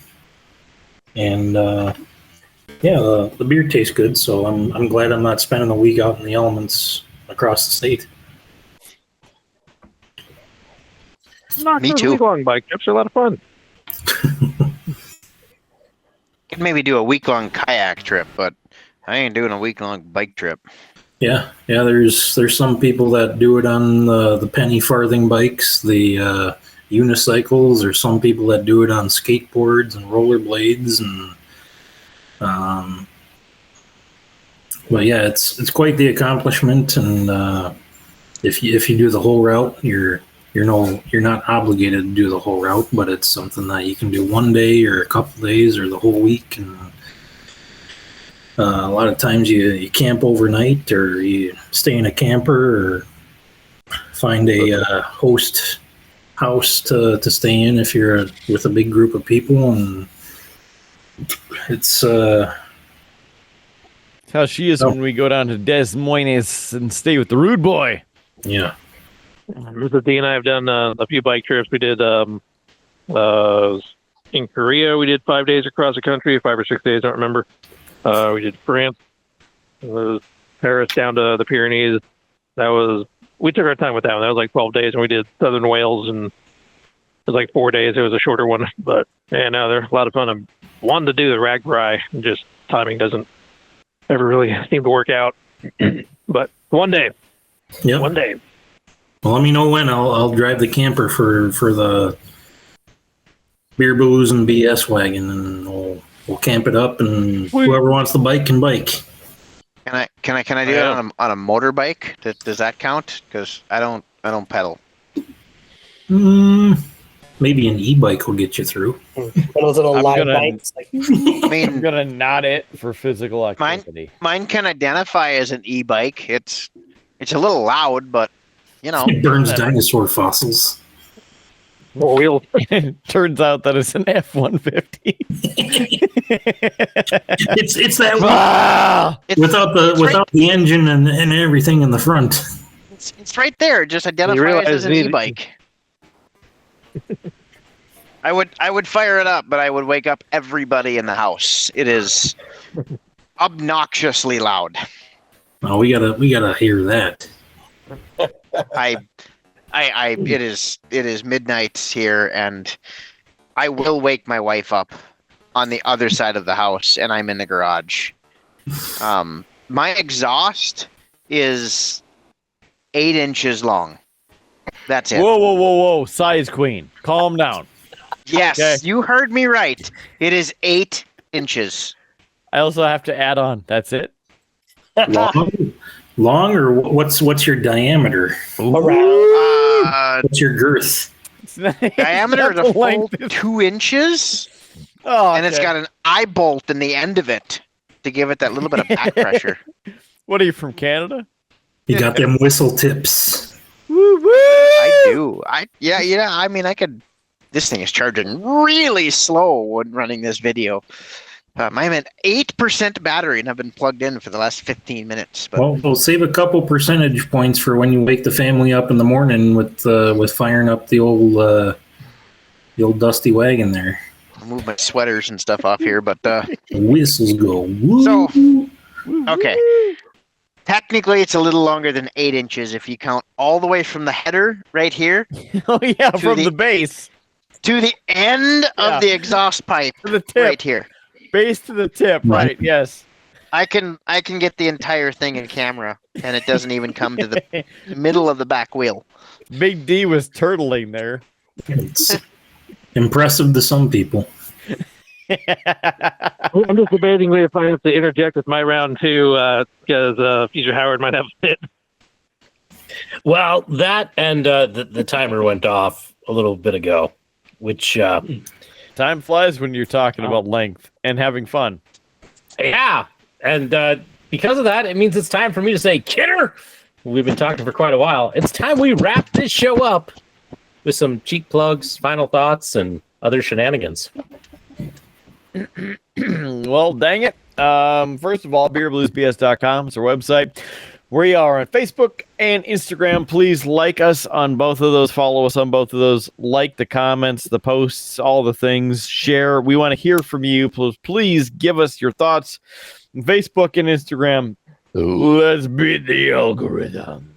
and the beer tastes good. So I'm glad I'm not spending a week out in the elements across the state. Me too. Week-long bike trips are a lot of fun. Could maybe do a week-long kayak trip, but I ain't doing a week-long bike trip. Yeah. There's some people that do it on the penny farthing bikes, the unicycles, or some people that do it on skateboards and rollerblades, and but yeah, it's quite the accomplishment. And if you do the whole route, you're not obligated to do the whole route, but it's something that you can do one day or a couple days or the whole week. And a lot of times you camp overnight, or you stay in a camper, or find a host house to stay in if you're with a big group of people. And it's how she is when we go down to Des Moines and stay with the Rude Boy. Yeah. Mrs. D and I have done a few bike trips. We did in Korea. We did 5 days across the country, 5 or 6 days, I don't remember. We did France, Paris down to the Pyrenees. We took our time with that one. That was like 12 days, and we did Southern Wales, and it was like 4 days. It was a shorter one, but yeah, no, they're a lot of fun. I wanted to do the Ragbri, just timing doesn't ever really seem to work out. But one day. Yep. One day. Well, let me know when. I'll drive the camper for the beer, booze, and BS wagon, and we'll camp it up, and whoever wants the bike can bike. Can I do it on a motorbike? Does that count? Because I don't pedal. Maybe an e-bike will get you through. Those little live bikes. I'm gonna not it for physical activity. Mine can identify as an e-bike. It's a little loud, but it burns dinosaur fossils. Four wheels. Turns out that it's an F-150. it's that without the engine and everything in the front. It's right there. Just identifies as an e-bike. I would fire it up, but I would wake up everybody in the house. It is obnoxiously loud. Oh, we gotta hear that. It is midnight here, and I will wake my wife up on the other side of the house, and I'm in the garage. My exhaust is 8 inches long. That's it. Whoa. Size queen. Calm down. Yes, okay. You heard me right. It is 8 inches. I also have to add on. That's it. Long, or what's your diameter? What's your girth? Diameter is a full 2 inches. Oh, and it's okay. got an eye bolt in the end of it to give it that little bit of back pressure. What are you from Canada? You got them whistle tips. Woo woo! I do. Yeah. I mean, I could. This thing is charging really slow when running this video. I'm at 8% battery, and I've been plugged in for the last 15 minutes. But Well, we'll save a couple percentage points for when you wake the family up in the morning with firing up the old dusty wagon there. I'll move my sweaters and stuff off here. But Whistles go woo. So, okay. Technically, it's a little longer than 8 inches if you count all the way from the header right here Oh yeah, To from the- the base. to the end Yeah. of the exhaust pipe To the tip. right here. Base to the tip. Right. Yes. I can get the entire thing in camera, and it doesn't even come to the middle of the back wheel. Big D was turtling there. It's impressive to some people. I'm just debating if I have to interject with my round two because Future Howard might have a fit. Well, that and the timer went off a little bit ago, which Time flies when you're talking about length and having fun. yeah, and because of that, it means it's time for me to say, Kidder. We've been talking for quite a while. It's time we wrap this show up with some cheap plugs, final thoughts, and other shenanigans. Well, dang it. First of all, beerbluesbs.com is our website. We are on Facebook and Instagram. Please like us on both of those. Follow us on both of those. Like the comments, the posts, all the things. Share. We want to hear from you. Please give us your thoughts. Facebook and Instagram. Let's beat the algorithm.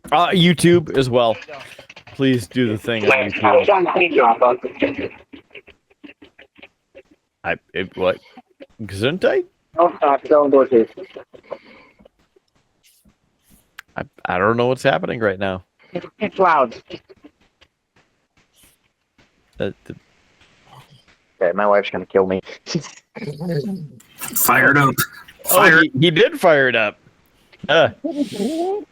YouTube as well. Please do the thing on YouTube. What? Gesundheit? I don't know what's happening right now. It's loud. The- Okay, my wife's gonna kill me. Fired up. Oh, he did fire it up. Okay.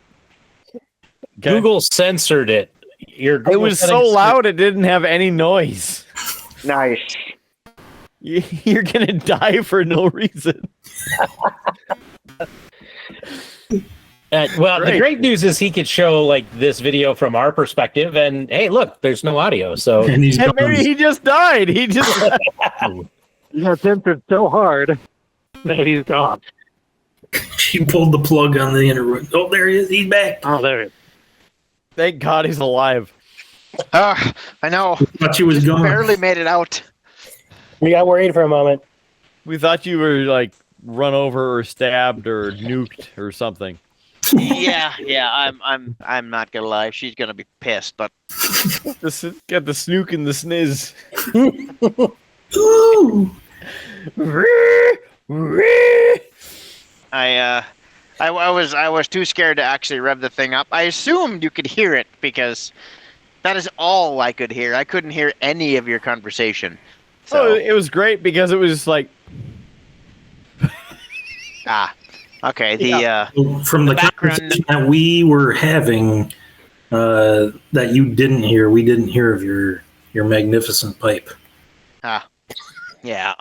Google censored it. Your It Google was so settings- loud it didn't have any noise. Nice. You're gonna die for no reason. Well, the Great. great news is he could show like this video from our perspective, and hey, look, there's no audio, so And he's And maybe gone. he just died. He just You got censored so hard that he's gone. She pulled the plug on the internet. Oh, there he is. He's back. Oh, there it is. thank God he's alive. I know. Thought she was gone. Barely made it out. We got worried for a moment. We thought you were like run over or stabbed or nuked or something. Yeah. I'm not gonna lie. She's gonna be pissed, but Got the snook and the sniz. Ooh. I was too scared to actually rev the thing up. I assumed you could hear it because that is all I could hear. I couldn't hear any of your conversation. Oh, So it was great because it was just like okay. From the background- conversation that we were having, that you didn't hear, we didn't hear of your magnificent pipe. Yeah,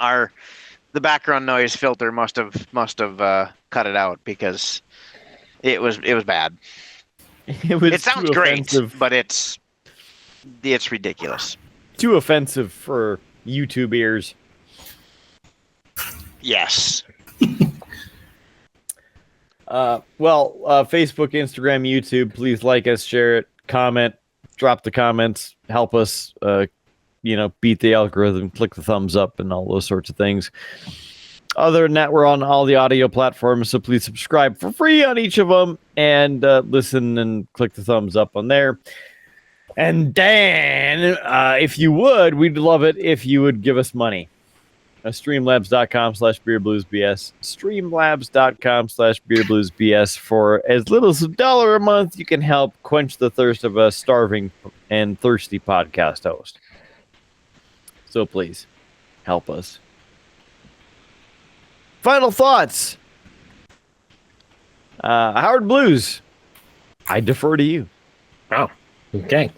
the background noise filter must have cut it out because it was bad. it was It sounds too great, offensive. but it's ridiculous. Too offensive for YouTube ears. Yes. Facebook, Instagram, YouTube, please like us, share it, comment, drop the comments, help us, beat the algorithm, click the thumbs up and all those sorts of things. Other than that, we're on all the audio platforms, so please subscribe for free on each of them and listen and click the thumbs up on there. And Dan, if you would, we'd love it if you would give us money. Streamlabs.com/beerbluesbs. Streamlabs.com/beerbluesbs. For as little as $1 a month, you can help quench the thirst of a starving and thirsty podcast host. So please, help us. Final thoughts. Howard Blues, I defer to you. Oh, Okay.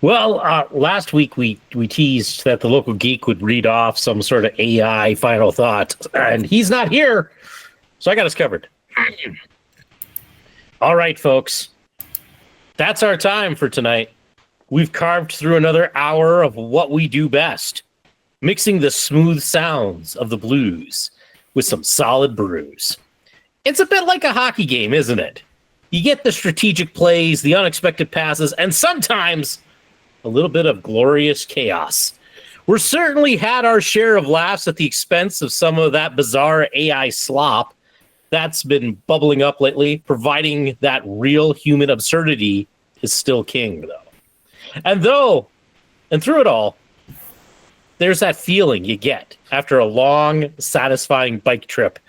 Well, last week we teased that the local geek would read off some sort of AI final thought, and he's not here, so I got us covered. All right, folks. That's our time for tonight. We've carved through another hour of what we do best, mixing the smooth sounds of the blues with some solid brews. It's a bit like a hockey game, isn't it? You get the strategic plays, the unexpected passes, and sometimes a little bit of glorious chaos. We're certainly had our share of laughs at the expense of some of that bizarre AI slop that's been bubbling up lately, providing that real human absurdity is still king, though. And through it all, there's that feeling you get after a long, satisfying bike trip,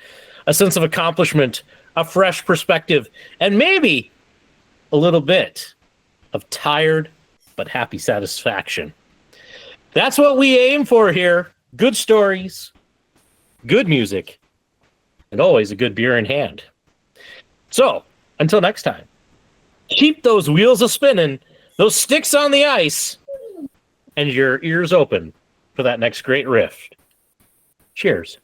a sense of accomplishment, a fresh perspective, and maybe a little bit of tired but happy satisfaction. That's what we aim for here. Good stories, good music, and always a good beer in hand. So, until next time, keep those wheels a spinning, those sticks on the ice, and your ears open for that next great riff. Cheers.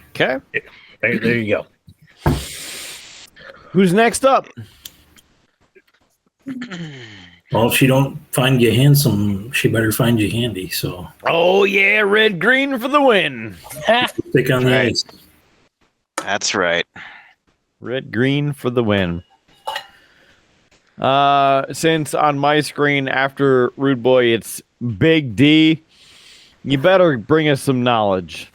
Okay. There you go. Who's next up? Well, if she don't find you handsome, she better find you handy. So, Oh, yeah. Red green for the win. stick on the Right. ice. That's right. Red green for the win. Since on my screen after Rude Boy it's Big D, you better bring us some knowledge.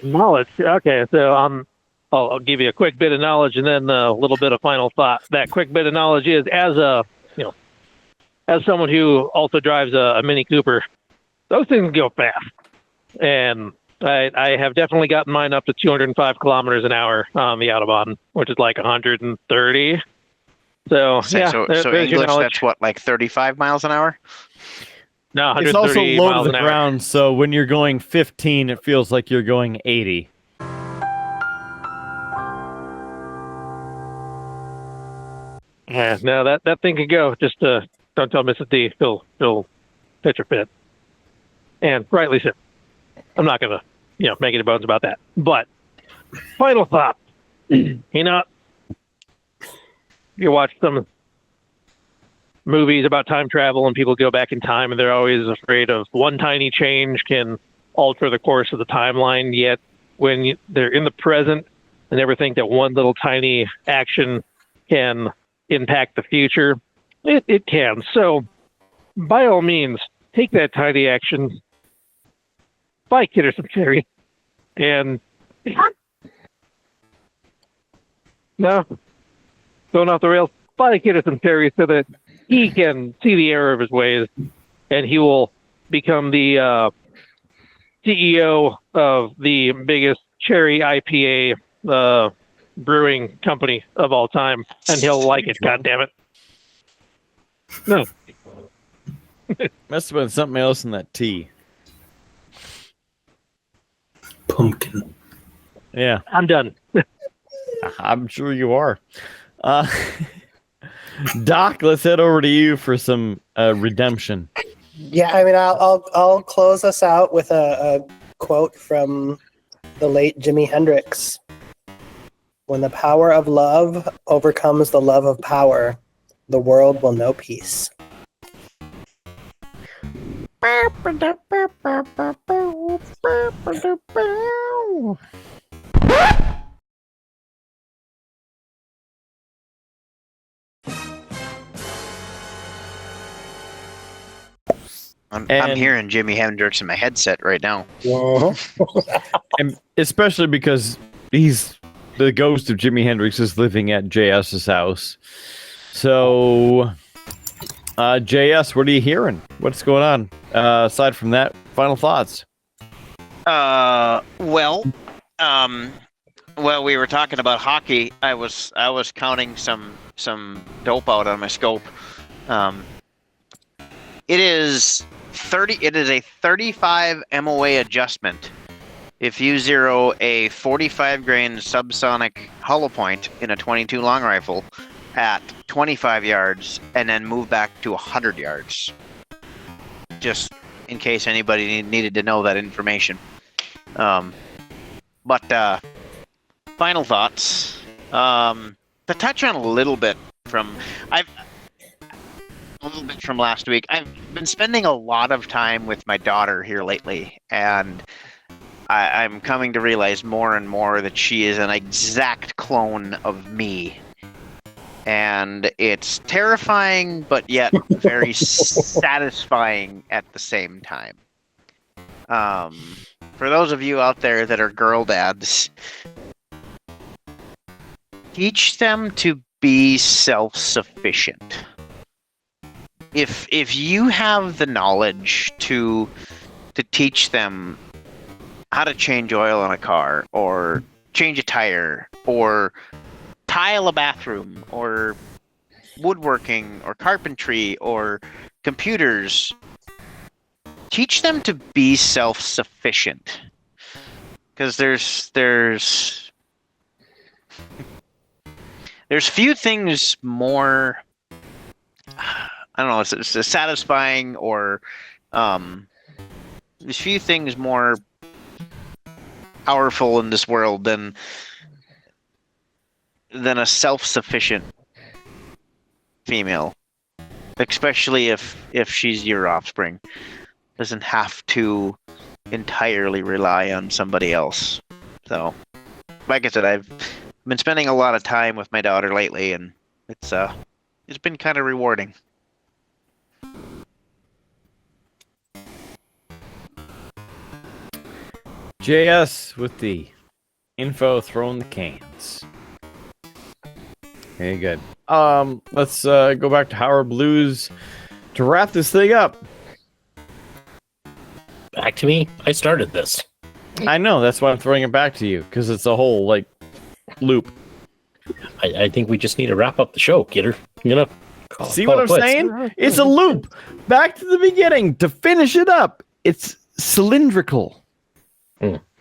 Knowledge. Okay, so I'll give you a quick bit of knowledge and then a little bit of final thought. That quick bit of knowledge is as someone who also drives a Mini Cooper, those things go fast, and I have definitely gotten mine up to 205 kilometers an hour on the Autobahn, which is like 130. So yeah, So there's your English, knowledge. that's what, like 35 miles an hour? No, It's also 130 low miles to the an hour. ground, so when you're going 15, it feels like you're going 80. Yeah, no, that thing can go. Just don't tell Mrs. D. He'll pitch or fit, and rightly so. I'm not gonna make any bones about that. But final thought, you watch some movies about time travel and people go back in time and they're always afraid of one tiny change can alter the course of the timeline. Yet when they're in the present, they never think that one little tiny action can impact the future. It can. So by all means, take that tiny action, buy Kidder some cherry, and no, going off the rails, buy Kidder some cherry so that he can see the error of his ways, and he will become the CEO of the biggest cherry IPA brewing company of all time, and he'll like it. God damn it! No, Must have been something else in that tea. Pumpkin. Yeah, I'm done. I'm sure you are. Doc, let's head over to you for some redemption. Yeah, I mean, I'll close us out with a quote from the late Jimi Hendrix. When the power of love overcomes the love of power, the world will know peace. I'm hearing Jimi Hendrix in my headset right now. And especially because he's the ghost of Jimi Hendrix is living at JS's house. So, JS, what are you hearing? What's going on? Aside from that, final thoughts. Well, we were talking about hockey. I was counting some dope out on my scope. It is a 35 MOA adjustment if you zero a 45 grain subsonic hollow point in a 22 long rifle at 25 yards and then move back to 100 yards. Just in case anybody needed to know that information. But final thoughts. To touch on a little bit from last week. I've been spending a lot of time with my daughter here lately, and I'm coming to realize more and more that she is an exact clone of me. And it's terrifying, but yet very satisfying at the same time. For those of you out there that are girl dads, teach them to be self-sufficient. If you have the knowledge to teach them how to change oil on a car, or change a tire, or tile a bathroom, or woodworking, or carpentry, or computers, teach them to be self-sufficient. Because there's few things more, I don't know, it's satisfying, or there's few things more powerful in this world than a self-sufficient female, especially if she's your offspring. Doesn't have to entirely rely on somebody else. So, like I said, I've been spending a lot of time with my daughter lately, and it's been kind of rewarding. JS with the info throwing the cans. Very good. Let's go back to Howard Blues to wrap this thing up. Back to me? I started this. I know, that's why I'm throwing it back to you, because it's a whole, loop. I think we just need to wrap up the show, Kidder. You know, see what I'm saying? It's a loop. Back to the beginning to finish it up. It's cylindrical.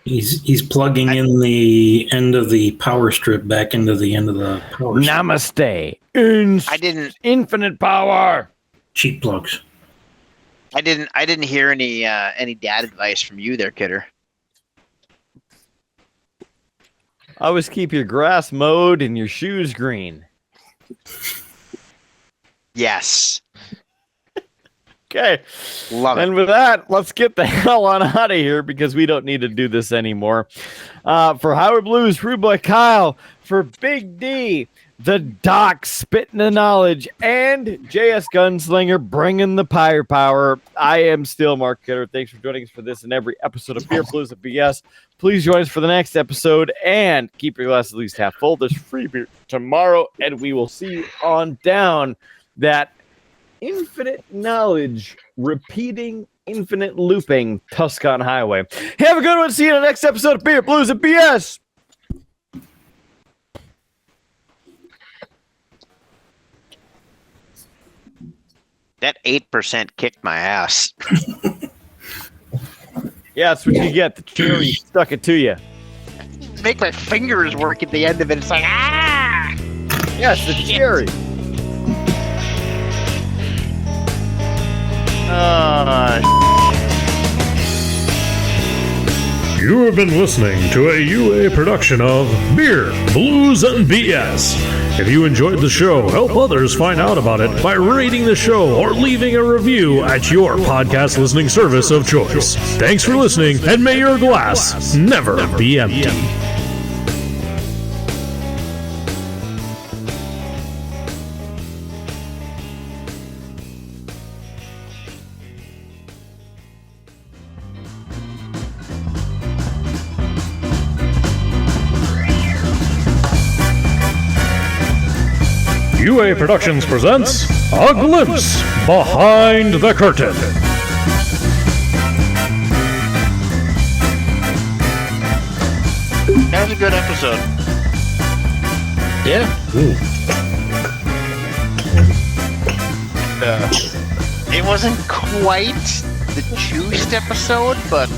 He's plugging in the end of the power strip back into the end of the power strip. Namaste. Infinite power. Cheap plugs. I didn't hear any dad advice from you there, Kidder. Always keep your grass mowed and your shoes green. Yes. Okay. Love it. And with that, let's get the hell on out of here, because we don't need to do this anymore. For Howard Blues, Rudeboy Kyle, for Big D, the Doc spitting the knowledge, and JS Gunslinger bringing the firepower. I am still Mark Kidder. Thanks for joining us for this and every episode of Beer Blues at BS. Please join us for the next episode, and keep your glass at least half full. There's free beer tomorrow, and we will see you on down that infinite knowledge, repeating, infinite looping Tuscan Highway. Have a good one. See you in the next episode of Beer Blues at BS. That 8% kicked my ass. Yeah, that's what you get. The cherry stuck it to you. Make my fingers work at the end of it. It's like, ah! Yes, the cherry. You have been listening to a UA production of Beer, Blues, and BS. If you enjoyed the show, help others find out about it by rating the show or leaving a review at your podcast listening service of choice. Thanks for listening, and may your glass never be empty. UA Productions presents A Glimpse Behind the Curtain. That was a good episode. Yeah. It wasn't quite the juiced episode, but,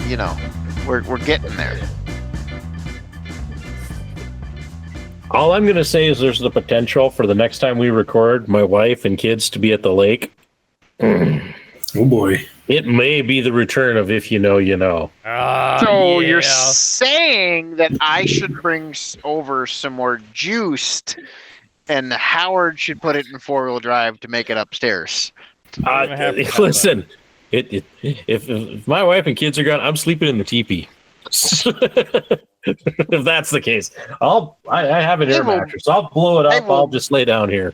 you know, We're getting there. All I'm going to say is there's the potential for the next time we record, my wife and kids to be at the lake. Oh boy. It may be the return of If You Know, You Know. So you're saying that I should bring over some more juiced, and Howard should put it in 4-wheel drive to make it upstairs. Listen, if my wife and kids are gone, I'm sleeping in the teepee. If that's the case, I have an air mattress. I'll blow it up. I'll just lay down here.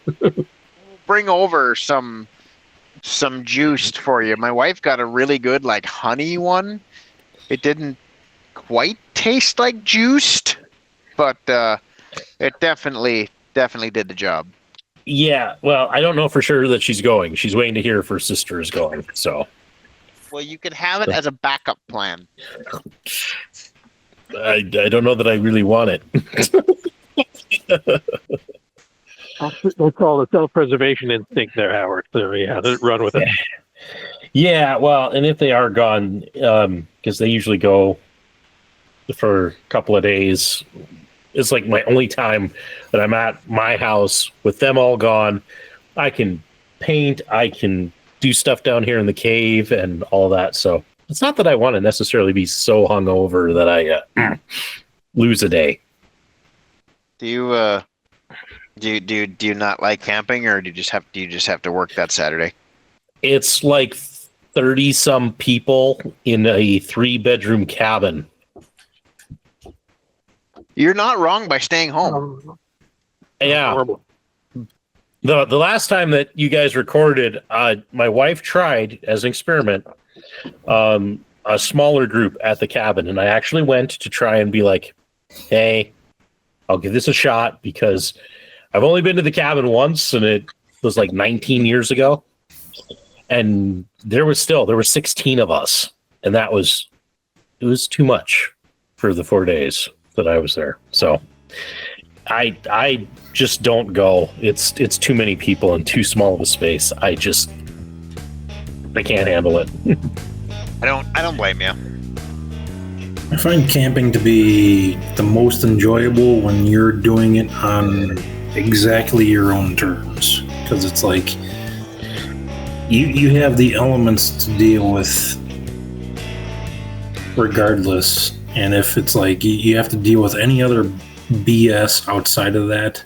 Bring over some juiced for you. My wife got a really good like honey one. It didn't quite taste like juiced, but it definitely did the job. Yeah, well, I don't know for sure that she's going. She's waiting to hear if her sister is going. So, well, you can have it as a backup plan. I don't know that I really want it. We'll call it self-preservation instinct there, Howard. So yeah, run with it. Yeah, well, and if they are gone, because they usually go for a couple of days, it's like my only time that I'm at my house with them all gone. I can paint, I can do stuff down here in the cave and all that. So it's not that I want to necessarily be so hungover that I lose a day. Do you not like camping, or do you just have to work that Saturday? It's like 30 some people in a 3-bedroom cabin. You're not wrong by staying home. Yeah. Horrible. The last time that you guys recorded, my wife tried as an experiment a smaller group at the cabin, and I actually went to try and be like, hey, I'll give this a shot because I've only been to the cabin once, and it was like 19 years ago. And there were 16 of us, and it was too much for the 4 days that I was there. So I just don't go. It's too many people and too small of a space. I can't handle it. I don't blame you. I find camping to be the most enjoyable when you're doing it on exactly your own terms, because it's like you have the elements to deal with regardless, and if it's like you have to deal with any other BS outside of that,